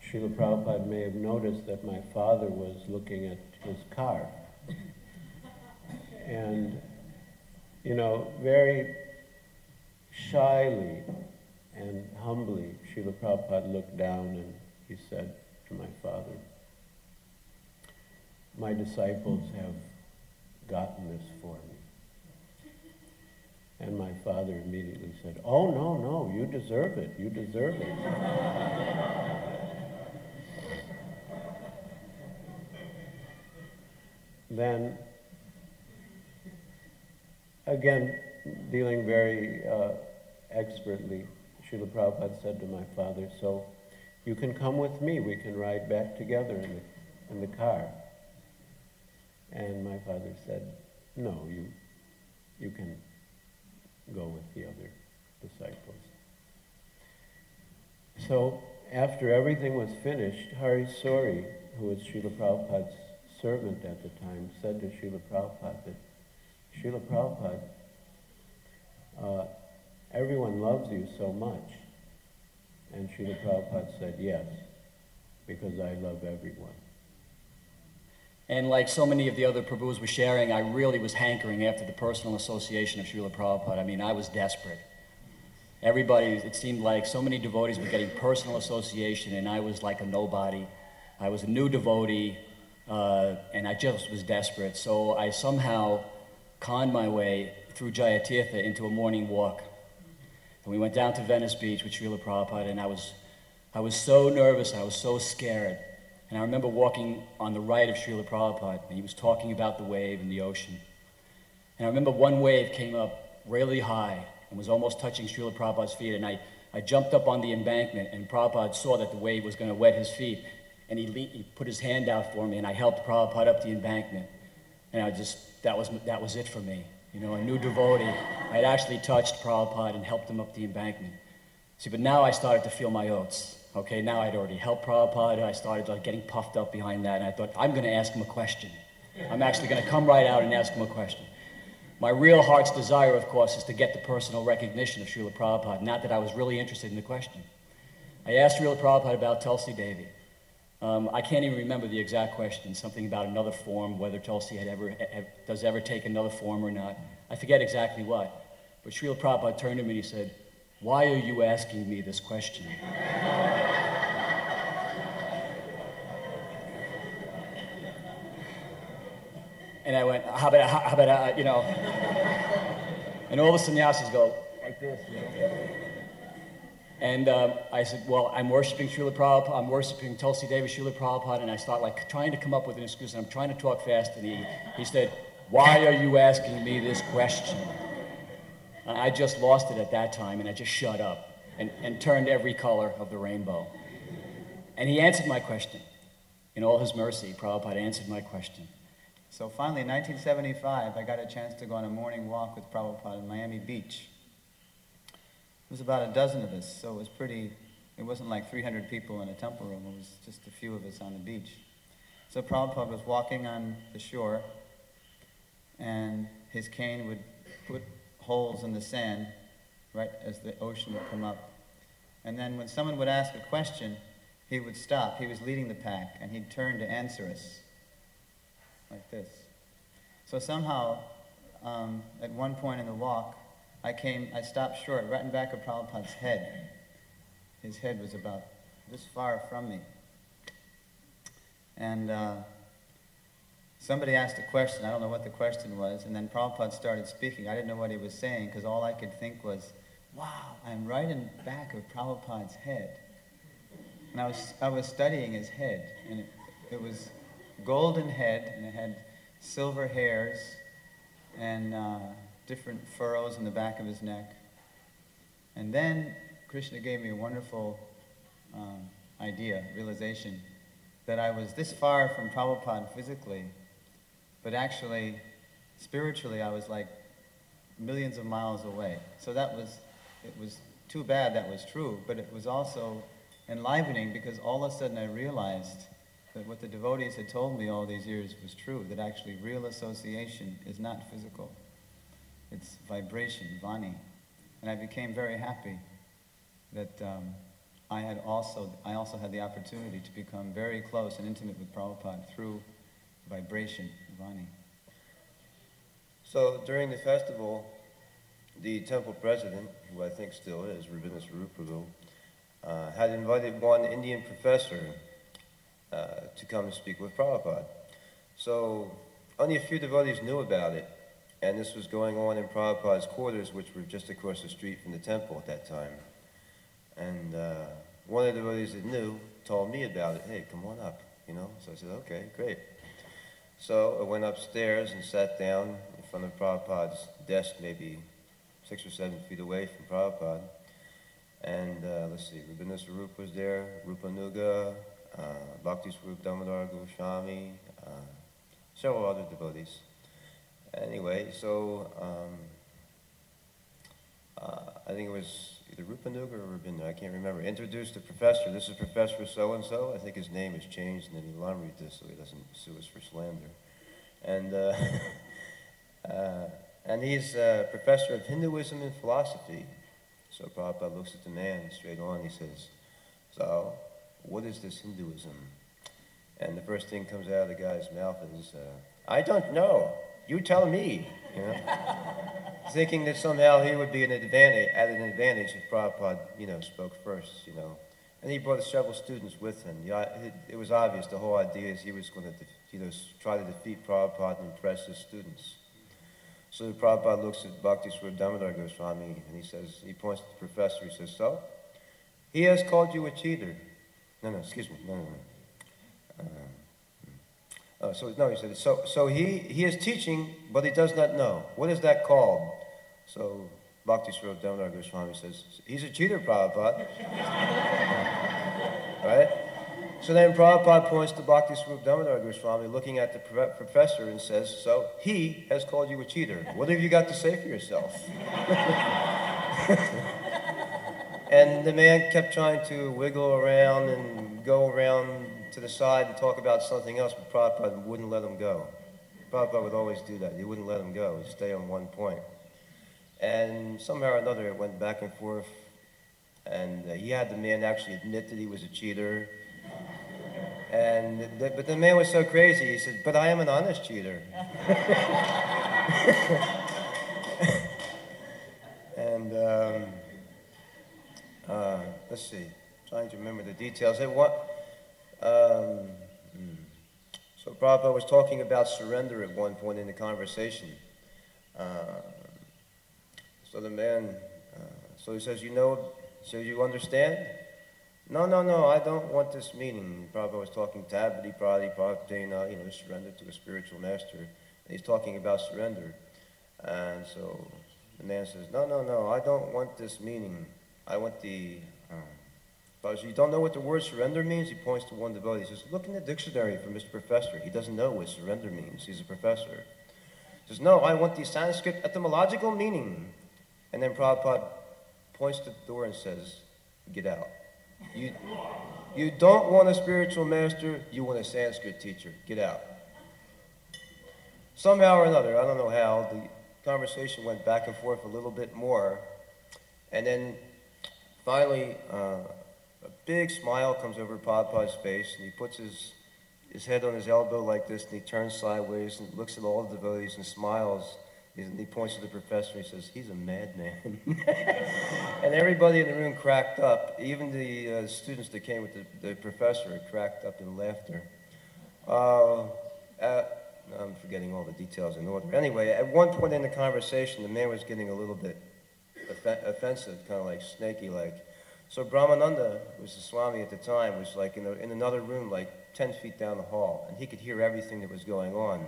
Srila Prabhupada may have noticed that my father was looking at his car. And, you know, very shyly and humbly, Srila Prabhupada looked down and he said to my father, "My disciples have gotten this for me." And my father immediately said, "Oh, no, no, you deserve it, you deserve it." Then, again, dealing very expertly, Srila Prabhupada said to my father, "So you can come with me, we can ride back together in the car." And my father said, "No, you can go with the other disciples." So after everything was finished, Hari Sori, who was Srila Prabhupada's servant at the time, said to Srila Prabhupada that, "Srila Prabhupada, everyone loves you so much." And Srila Prabhupada said, "Yes, because I love everyone." And like so many of the other Prabhus were sharing, I really was hankering after the personal association of Srila Prabhupada. I mean, I was desperate. Everybody, it seemed like so many devotees were getting personal association, and I was like a nobody. I was a new devotee, and I just was desperate. So I somehow conned my way through Jayatirtha into a morning walk. And we went down to Venice Beach with Srila Prabhupada, and I was so nervous, I was so scared. And I remember walking on the right of Srila Prabhupada, and he was talking about the wave and the ocean. And I remember one wave came up really high and was almost touching Srila Prabhupada's feet, and I jumped up on the embankment, and Prabhupada saw that the wave was going to wet his feet, and he put his hand out for me, and I helped Prabhupada up the embankment. And that was it for me. You know, a new devotee. I had actually touched Prabhupada and helped him up the embankment. See, but now I started to feel my oats. Okay, now I'd already helped Prabhupada. I started like getting puffed up behind that, and I thought, I'm going to ask him a question. I'm actually going to come right out and ask him a question. My real heart's desire, of course, is to get the personal recognition of Srila Prabhupada, not that I was really interested in the question. I asked Srila Prabhupada about Tulsi Devi. I can't even remember the exact question, something about another form, whether Tulsi does ever take another form or not. I forget exactly what. But Srila Prabhupada turned to me and he said, "Why are you asking me this question?" And I went, how about, you know. And all the sannyasis go like this, you know. And I said, well, I'm worshiping Srila Prabhupada, I'm worshiping Tulsi Devi, Srila Prabhupada, and I start like trying to come up with an excuse, and I'm trying to talk fast, and he said, "Why are you asking me this question?" And I just lost it at that time, and I just shut up and turned every color of the rainbow. And he answered my question. In all his mercy, Prabhupada answered my question. So finally, in 1975, I got a chance to go on a morning walk with Prabhupada in Miami Beach. It was about a dozen of us, so it wasn't like 300 people in a temple room, it was just a few of us on the beach. So Prabhupada was walking on the shore, and his cane would put holes in the sand right as the ocean would come up. And then when someone would ask a question, he would stop. He was leading the pack, and he'd turn to answer us, like this. So somehow, at one point in the walk, I stopped short, right in back of Prabhupada's head. His head was about this far from me. And somebody asked a question, I don't know what the question was, and then Prabhupada started speaking. I didn't know what he was saying, because all I could think was, wow, I'm right in back of Prabhupada's head. And I was studying his head, and it was golden head, and it had silver hairs and different furrows in the back of his neck. And then Krishna gave me a wonderful idea, realization, that I was this far from Prabhupada physically, but actually, spiritually, I was like millions of miles away. So it was too bad that was true, but it was also enlivening because all of a sudden I realized that what the devotees had told me all these years was true, that actually real association is not physical. It's vibration, vani. And I became very happy that I also had the opportunity to become very close and intimate with Prabhupada through vibration, vani. So during the festival, the temple president, who I think still is, Rabindranath Prabhu, had invited one Indian professor to come and speak with Prabhupada. So only a few devotees knew about it, and this was going on in Prabhupada's quarters, which were just across the street from the temple at that time. And one of the devotees that knew told me about it. Hey, come on up, you know? So I said, okay, great. So I went upstairs and sat down in front of Prabhupada's desk, maybe 6 or 7 feet away from Prabhupada. And let's see, Rabindranath Swarup was there, Rupanuga, Bhakti Swarup Damodar Goswami, several other devotees. Anyway, so I think it was either Rupanuga or Rabindra, I can't remember, introduced the professor. This is Professor so-and-so. I think his name has changed, and then he'll unread this so he doesn't sue us for slander. And he's a professor of Hinduism and philosophy. So Prabhupada looks at the man straight on, he says, so, what is this Hinduism? And the first thing comes out of the guy's mouth is, I don't know, you tell me, you know? Thinking that somehow he would be at an advantage if Prabhupada, you know, spoke first, you know. And he brought several students with him. It was obvious the whole idea is he was going to, try to defeat Prabhupada and impress his students. So Prabhupada looks at Bhakti Swarup Damodar Goswami and he points to the professor, he says, so, he has called you a cheater. No, excuse me, no. He said, so he is teaching, but he does not know. What is that called? So Bhakti Swarup Damodar Goswami says, he's a cheater, Prabhupada. Right? So then Prabhupada points to Bhakti Swarup Damodar Goswami looking at the professor and says, so he has called you a cheater. What have you got to say for yourself? And the man kept trying to wiggle around and go around to the side and talk about something else, but Prabhupada wouldn't let him go. Prabhupada would always do that. He wouldn't let him go. He'd stay on one point. And somehow or another it went back and forth, and he had the man actually admit that he was a cheater. But the man was so crazy, he said, but I am an honest cheater. And let's see, trying to remember the details. So Prabhupada was talking about surrender at one point in the conversation. So the man, so he says, so you understand? No, I don't want this meaning. Prabhupada was talking to Abhati Prati Prabhupada, surrender to a spiritual master. And he's talking about surrender. And so the man says, no, I don't want this meaning. I want the, so you don't know what the word surrender means? He points to one devotee. He says, look in the dictionary for Mr. Professor. He doesn't know what surrender means. He's a professor. He says, no, I want the Sanskrit etymological meaning. And then Prabhupada points to the door and says, get out. You don't want a spiritual master, you want a Sanskrit teacher. Get out. Somehow or another, I don't know how, the conversation went back and forth a little bit more. And then finally, a big smile comes over Prabhupada's face, and he puts his head on his elbow like this, and he turns sideways and looks at all the devotees and smiles. And he points to the professor and he says, he's a madman. And everybody in the room cracked up. Even the students that came with the professor cracked up in laughter. I'm forgetting all the details in order. Anyway, at one point in the conversation, the man was getting a little bit offensive, kind of like snaky-like. So Brahmananda, who was the Swami at the time, was like in another room, like 10 feet down the hall, and he could hear everything that was going on.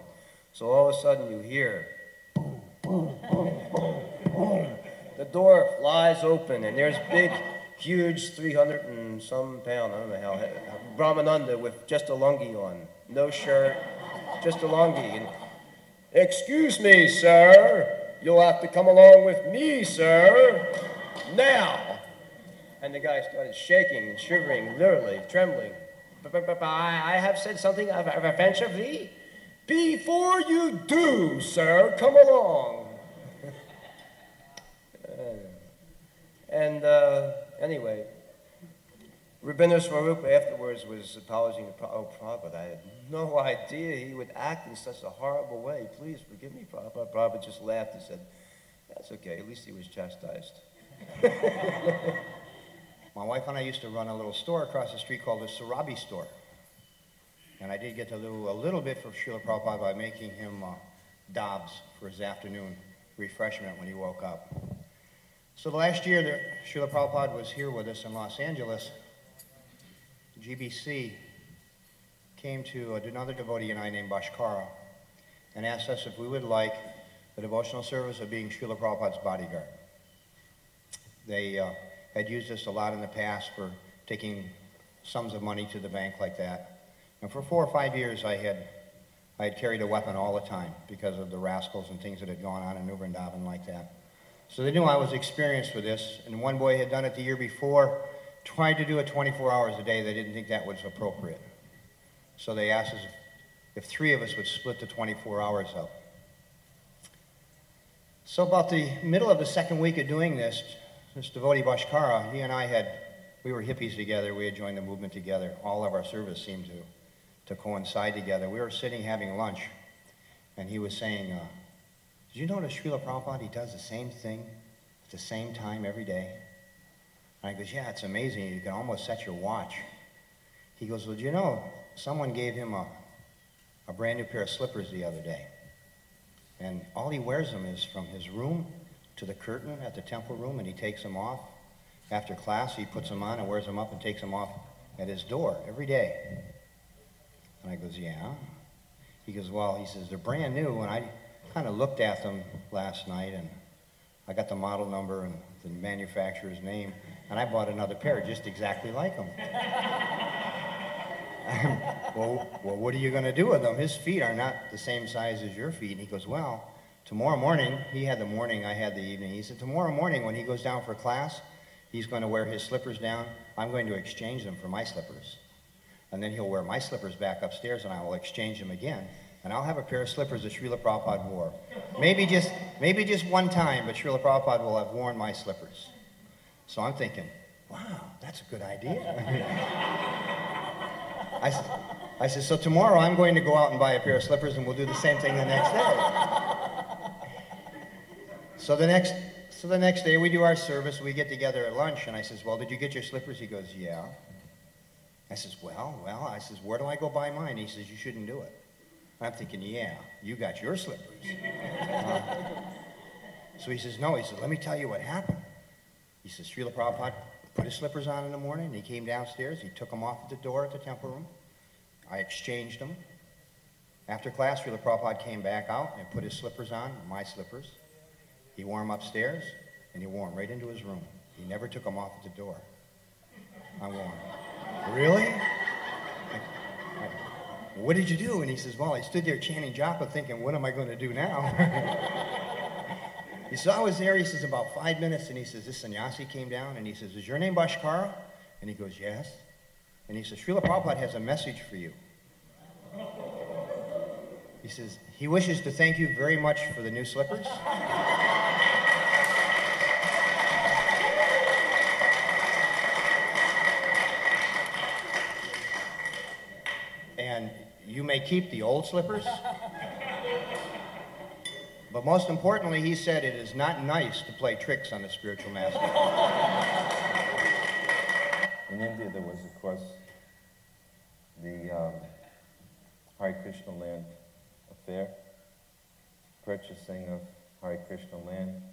So all of a sudden you hear, boom, boom, boom, boom, boom. The door flies open, and there's big, huge 300 and some pound, I don't know how, Brahmananda with just a lungi on, no shirt, just a lungi. And, excuse me, sir, you'll have to come along with me, sir, now. And the guy started shaking and shivering, literally, trembling. I have said something offensively? Before you do, sir, come along. Anyway, Rabindra Swarupa afterwards was apologizing to Prabhupada. I had no idea he would act in such a horrible way. Please forgive me, Prabhupada. Prabhupada just laughed and said, that's okay, at least he was chastised. My wife and I used to run a little store across the street called the Sarabi store. And I did get to do a little bit for Srila Prabhupada by making him dobs for his afternoon refreshment when he woke up. So the last year that Srila Prabhupada was here with us in Los Angeles, GBC came to another devotee and I named Bhaskara and asked us if we would like the devotional service of being Srila Prabhupada's bodyguard. They had used us a lot in the past for taking sums of money to the bank like that. And for 4 or 5 years I had carried a weapon all the time because of the rascals and things that had gone on in New Vrindavan like that. So they knew I was experienced with this, and one boy had done it the year before, tried to do it 24 hours a day. They didn't think that was appropriate. So they asked us if 3 of us would split the 24 hours up. So about the middle of the second week of doing this devotee Bhaskara, he and I we were hippies together, we had joined the movement together. All of our service seemed to coincide together. We were sitting having lunch, and he was saying, did you notice Srila Prabhupada, he does the same thing at the same time every day? And I goes, yeah, it's amazing. You can almost set your watch. He goes, well, do you know, someone gave him a brand new pair of slippers the other day. And all he wears them is from his room to the curtain at the temple room, and he takes them off. After class, he puts them on and wears them up and takes them off at his door every day. And I goes, yeah. He goes, well, he says, they're brand new, and I kind of looked at them last night, and I got the model number and the manufacturer's name, and I bought another pair just exactly like them. Well, what are you going to do with them? His feet are not the same size as your feet. And he goes, well, tomorrow morning, he had the morning, I had the evening. He said, tomorrow morning when he goes down for class, he's going to wear his slippers down. I'm going to exchange them for my slippers. And then he'll wear my slippers back upstairs, and I will exchange them again. And I'll have a pair of slippers that Srila Prabhupada wore. Maybe just one time, but Srila Prabhupada will have worn my slippers. So I'm thinking, wow, that's a good idea. I said, so tomorrow I'm going to go out and buy a pair of slippers, and we'll do the same thing the next day. So the next day we do our service, we get together at lunch, and I says, well, did you get your slippers? He goes, yeah. I says, well, I says, where do I go buy mine? He says, you shouldn't do it. I'm thinking, yeah, you got your slippers. So he says, no, he says, let me tell you what happened. He says, Srila Prabhupada put his slippers on in the morning, and he came downstairs, he took them off at the door at the temple room. I exchanged them. After class, Srila Prabhupada came back out and put his slippers on, my slippers. He wore them upstairs, and he wore them right into his room. He never took them off at the door. I wore them. Really? What did you do? And he says, well, I stood there chanting japa thinking, what am I going to do now? He says, I was there, he says, about 5 minutes, and he says, this sannyasi came down, and he says, is your name Bhaskara? And he goes, yes. And he says, Srila Prabhupada has a message for you. He says, he wishes to thank you very much for the new slippers. And you may keep the old slippers. But most importantly, he said it is not nice to play tricks on the spiritual master. In India, there was, of course, the Hare Krishna land affair, purchasing of Hare Krishna land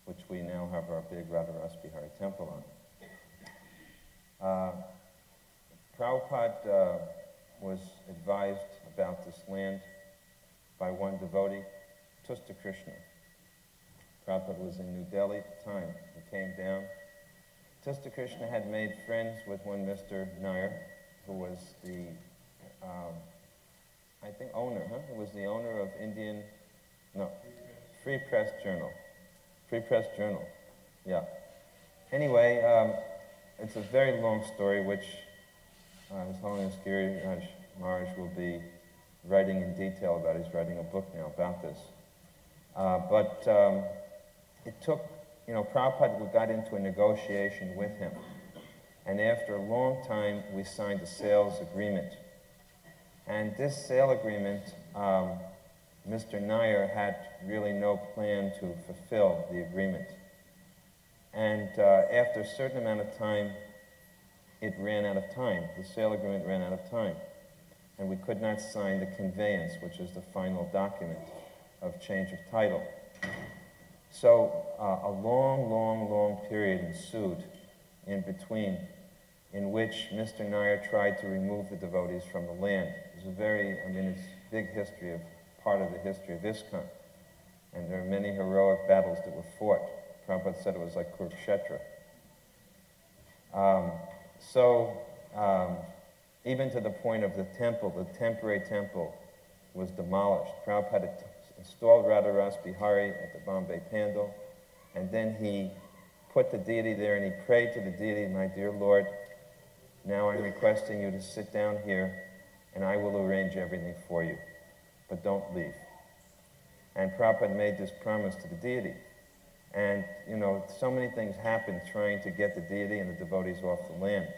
which we now have our big Radharasa Bihari temple on. Prabhupada was advised about this land by one devotee, Tusta Krishna. Prabhupada was in New Delhi at the time. He came down. Tusta Krishna had made friends with one Mr. Nair, who was the, I think, owner, huh? Who was the owner of Free Press Journal. Free Press Journal, yeah. Anyway, it's a very long story, which His Holiness Giri Maharaj will be writing in detail about. He's writing a book now about this. It took, Prabhupada got into a negotiation with him. And after a long time, we signed a sales agreement. And this sale agreement, Mr. Nair had really no plan to fulfill the agreement. And after a certain amount of time, it ran out of time. The sale agreement ran out of time. And we could not sign the conveyance, which is the final document of change of title. So a long, long, long period ensued in between, in which Mr. Nair tried to remove the devotees from the land. It's a very, it's big history of, part of the history of ISKCON. And there are many heroic battles that were fought. Prabhupada said it was like Kurukshetra. Even to the point of the temple, the temporary temple was demolished. Prabhupada installed Radharasa Bihari at the Bombay Pandal, and then he put the deity there and he prayed to the deity, "My dear Lord, now I'm requesting you to sit down here and I will arrange everything for you, but don't leave." And Prabhupada made this promise to the deity. And, so many things happened trying to get the deity and the devotees off the land.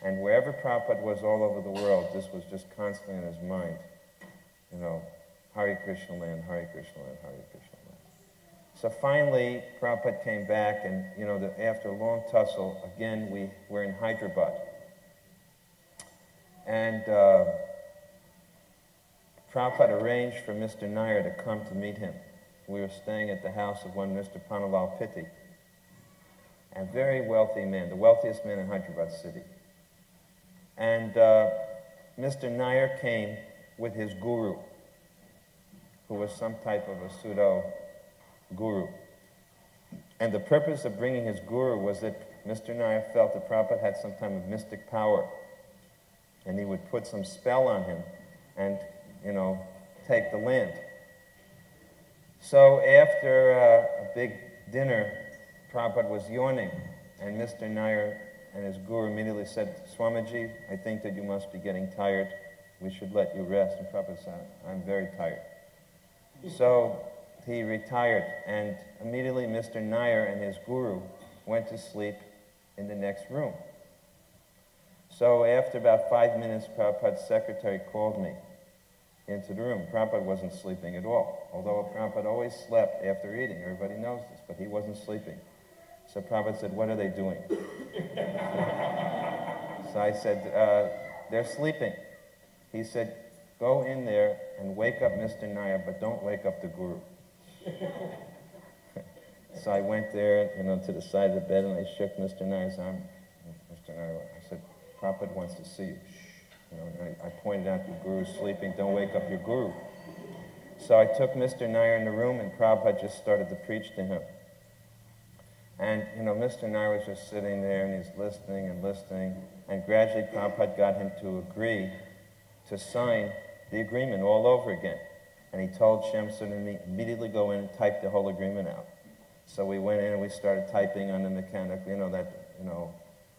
And wherever Prabhupada was all over the world, this was just constantly in his mind. Hare Krishna land, Hare Krishna land, Hare Krishna land. So finally, Prabhupada came back and, after a long tussle, again, we were in Hyderabad. And Prabhupada arranged for Mr. Nair to come to meet him. We were staying at the house of one Mr. Panalal Pitti, a very wealthy man, the wealthiest man in Hyderabad city. And Mr. Nair came with his guru, who was some type of a pseudo-guru. And the purpose of bringing his guru was that Mr. Nair felt that Prabhupada had some type of mystic power, and he would put some spell on him and, take the land. So after a big dinner, Prabhupada was yawning, and Mr. Nair and his guru immediately said, "Swamiji, I think that you must be getting tired. We should let you rest." And Prabhupada said, "I'm very tired." So he retired, and immediately Mr. Nair and his guru went to sleep in the next room. So after about 5 minutes, Prabhupada's secretary called me into the room. Prabhupada wasn't sleeping at all, although Prabhupada always slept after eating. Everybody knows this, but he wasn't sleeping. So Prabhupada said, "What are they doing?" So I said, "They're sleeping." He said, "Go in there and wake up Mr. Nair, but don't wake up the guru." So I went there, to the side of the bed, and I shook Mr. Nair's arm. Mr. Nair, I said, "Prabhupada wants to see you." And I pointed out the guru's sleeping. "Don't wake up your guru." So I took Mr. Nair in the room, and Prabhupada just started to preach to him. And, Mr. Nair was just sitting there, and he's listening and listening. And gradually, Prabhupada got him to agree to sign the agreement all over again. And he told Shamsud and me, immediately go in and type the whole agreement out. So we went in and we started typing on the mechanic,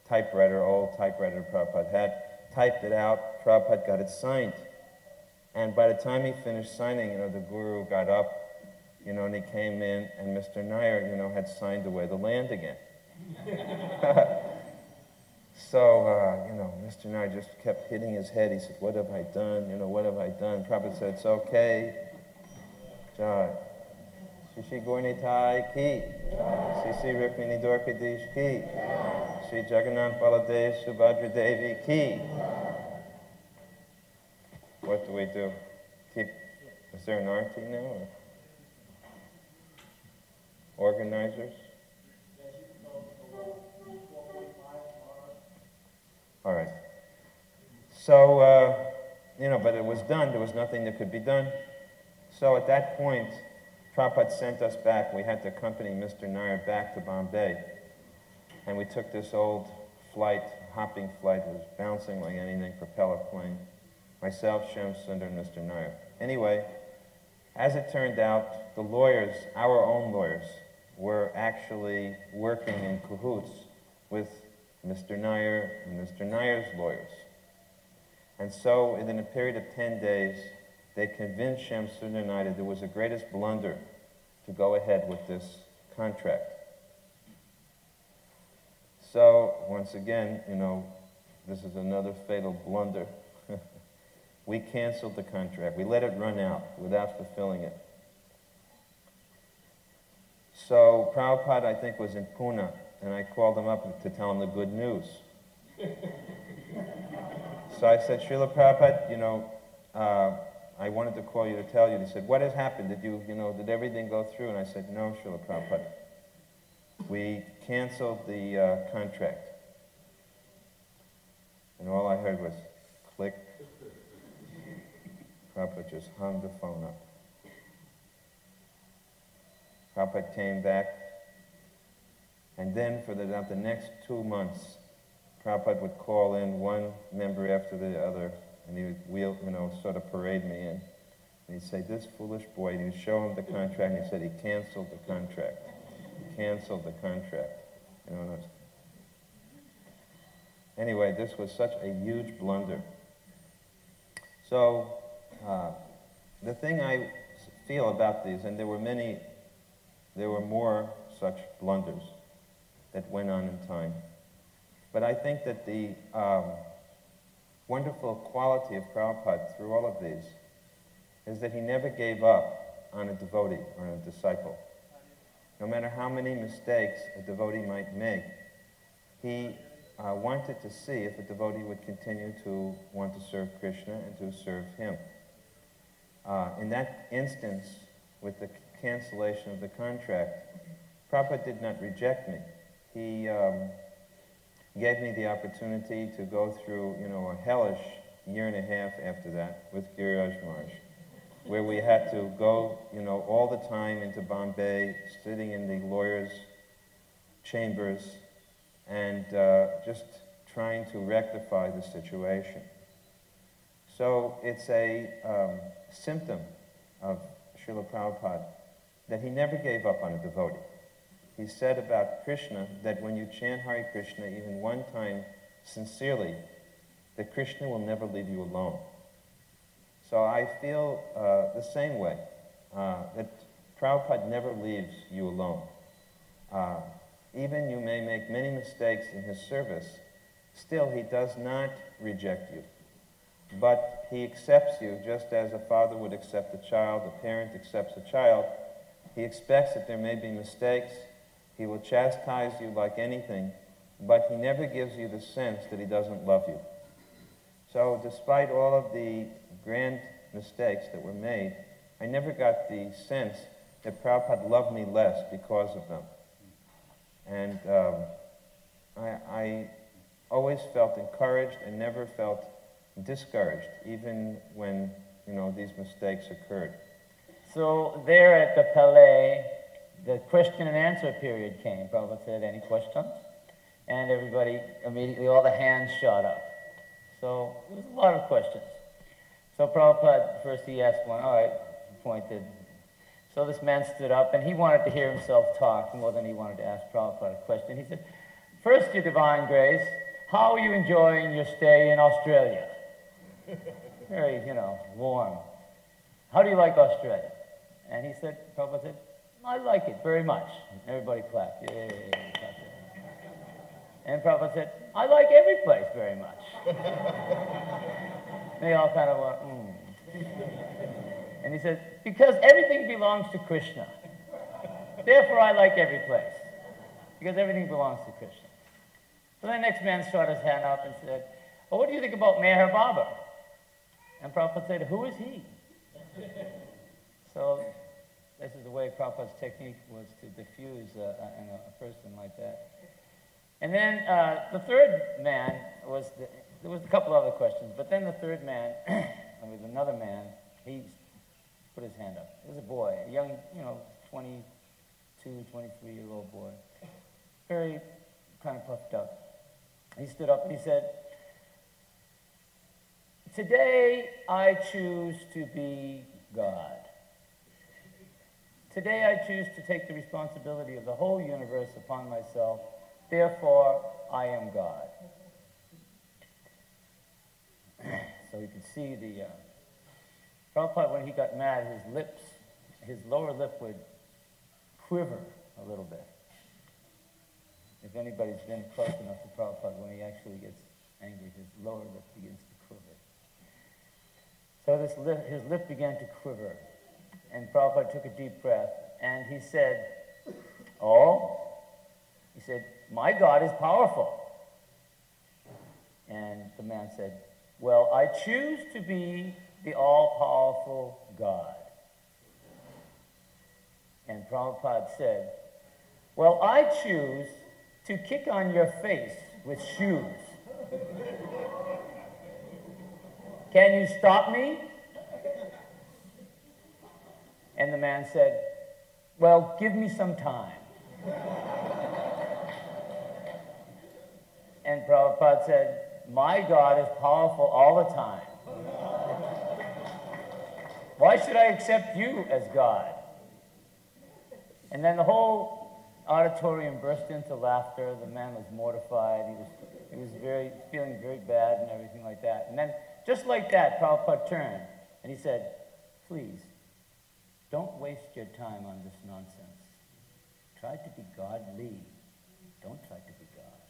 typewriter, old typewriter Prabhupada had. Typed it out, Prabhupada got it signed. And by the time he finished signing, the guru got up, and he came in, and Mr. Nair, had signed away the land again. So, Mr. Nair just kept hitting his head. He said, "What have I done? What have I done?" Prabhupada said, "It's okay. Shishi Gornitai ki, Sisi Rukmini Dwarkadish ki, Sri Jagannath Baladev Subhadra Devi ki." What do we do? Is there an arti now? organizers? All right. So, but it was done. There was nothing that could be done. So at that point, Prabhupada sent us back. We had to accompany Mr. Nair back to Bombay. And we took this old flight, hopping flight. It was bouncing like anything, propeller plane. Myself, Shem Sundar, and Mr. Nair. Anyway, as it turned out, the lawyers, our own lawyers, were actually working in cahoots with Mr. Nair and Mr. Nair's lawyers. And so, within a period of 10 days, they convinced Shem Sundar Nair that it was the greatest blunder to go ahead with this contract. So, once again, this is another fatal blunder. We canceled the contract. We let it run out without fulfilling it. So Prabhupada, I think, was in Pune, and I called him up to tell him the good news. So I said, Srila Prabhupada, I wanted to call you to tell you. He said, what has happened? Did everything go through? And I said, no, Srila Prabhupada. We canceled the contract. And all I heard was click. Prabhupada just hung the phone up. Prabhupada came back, and then for the next 2 months, Prabhupada would call in one member after the other, and he would sort of parade me in. And he'd say, this foolish boy, and he'd show him the contract, and he said he canceled the contract. He canceled the contract. Anyway, this was such a huge blunder. So, the thing I feel about these, and there were more such blunders that went on in time. But I think that the wonderful quality of Prabhupada through all of these is that he never gave up on a devotee or a disciple. No matter how many mistakes a devotee might make, he wanted to see if a devotee would continue to want to serve Krishna and to serve him. In that instance, with the cancellation of the contract, Prabhupada did not reject me. He gave me the opportunity to go through, a hellish year and a half after that with Giriraj Maharaj, where we had to go, all the time into Bombay, sitting in the lawyers' chambers, and just trying to rectify the situation. So it's a symptom of Srila Prabhupada that he never gave up on a devotee. He said about Krishna that when you chant Hare Krishna even one time sincerely, that Krishna will never leave you alone. So I feel the same way, that Prabhupada never leaves you alone. Even you may make many mistakes in his service, still he does not reject you. But he accepts you just as a father would accept a child, a parent accepts a child. He expects that there may be mistakes. He will chastise you like anything, but he never gives you the sense that he doesn't love you. So despite all of the grand mistakes that were made, I never got the sense that Prabhupada loved me less because of them. And I always felt encouraged and never felt discouraged, even when, these mistakes occurred. So there at the Palais, the question and answer period came. Prabhupada said, any questions? And everybody, immediately all the hands shot up. So there was a lot of questions. So Prabhupada, first he asked one, all right, he pointed. So this man stood up, and he wanted to hear himself talk more than he wanted to ask Prabhupada a question. He said, first, Your Divine Grace, how are you enjoying your stay in Australia? Very, warm. How do you like Australia? And he said, Prabhupada said, I like it very much. And everybody clapped. Yay. And Prabhupada said, I like every place very much. They all kind of went, And he said, because everything belongs to Krishna. Therefore, I like every place. Because everything belongs to Krishna. So the next man shot his hand up and said, well, what do you think about Meher Baba? And Prabhupada said, who is he? So this is the way Prabhupada's technique was to diffuse a person like that. And then the third man was, there was a couple other questions, but then the third man, with another man, he put his hand up. It was a boy, a young, 22, 23-year-old boy, very kind of puffed up. He stood up and he said, "Today I choose to be God. Today I choose to take the responsibility of the whole universe upon myself. Therefore, I am God." So you could see the Prabhupada, when he got mad, his lower lip would quiver a little bit. If anybody's been close enough to Prabhupada, when he actually gets angry, his lower lip begins to quiver. So his lip began to quiver. And Prabhupada took a deep breath, and he said, "Oh," he said, "my God is powerful." And the man said, "Well, I choose to be the all-powerful God." And Prabhupada said, "Well, I choose to kick on your face with shoes. Can you stop me?" And the man said, "Well, give me some time." And Prabhupada said, "My God is powerful all the time. Why should I accept you as God?" And then the whole auditorium burst into laughter. The man was mortified. He was feeling very bad and everything like that. And then, just like that, Prabhupada turned and he said, "Please, don't waste your time on this nonsense. Try to be godly. Don't try to be God."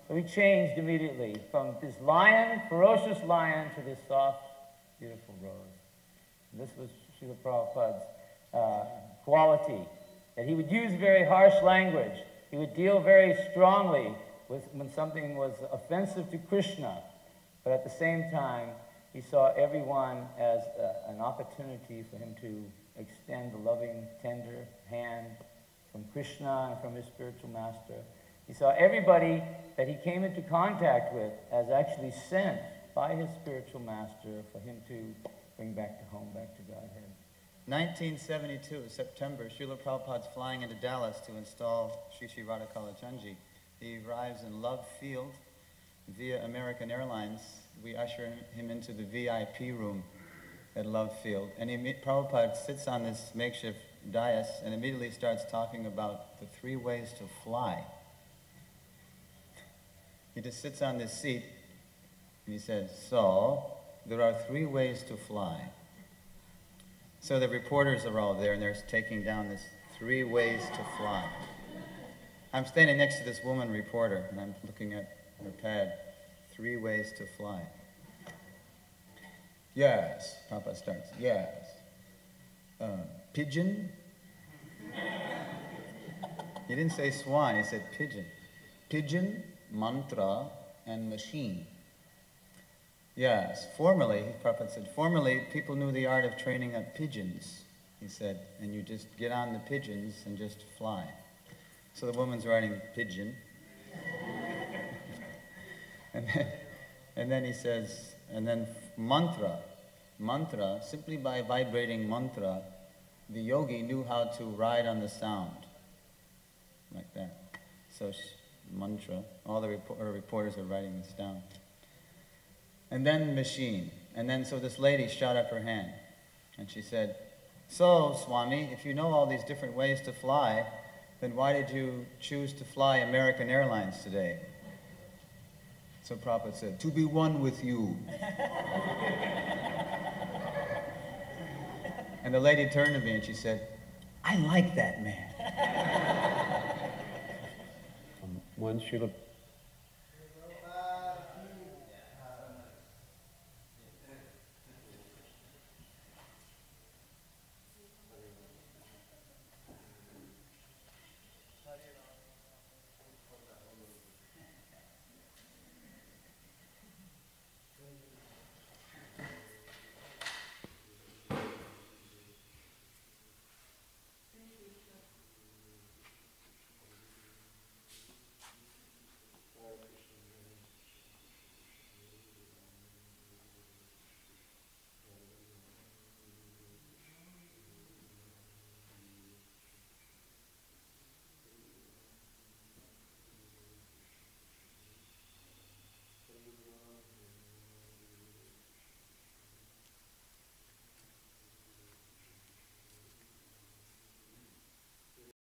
So he changed immediately from this lion, ferocious lion, to this soft, beautiful rose. And this was Srila Prabhupada's quality, that he would use very harsh language. He would deal very strongly when something was offensive to Krishna, but at the same time, he saw everyone as an opportunity for him to extend the loving, tender hand from Krishna and from his spiritual master. He saw everybody that he came into contact with as actually sent by his spiritual master for him to bring back to home, back to Godhead. 1972, September, Srila Prabhupada's flying into Dallas to install Sri Sri Radha Kalachandji. He arrives in Love Field via American Airlines. We usher him into the VIP room at Love Field. And Prabhupada sits on this makeshift dais and immediately starts talking about the 3 ways to fly. He just sits on this seat and he says, "So, there are 3 ways to fly." So the reporters are all there and they're taking down this 3 ways to fly. I'm standing next to this woman reporter and I'm looking at her pad. 3 ways to fly. Yes, Papa starts. Yes. Pigeon. He didn't say swan, he said pigeon. Pigeon, mantra, and machine. Yes, formerly, Prabhupada said, formerly people knew the art of training up pigeons, he said, and you just get on the pigeons and just fly. So the woman's writing pigeon. and then he says, and then mantra. Mantra, simply by vibrating mantra, the yogi knew how to ride on the sound. Like that. So mantra, all the reporters are writing this down. And then machine. And then so this lady shot up her hand. And she said, "So, Swami, if you know all these different ways to fly, then why did you choose to fly American Airlines today?" So Prabhupada said, "To be one with you." And the lady turned to me and she said, "I like that man." One Srila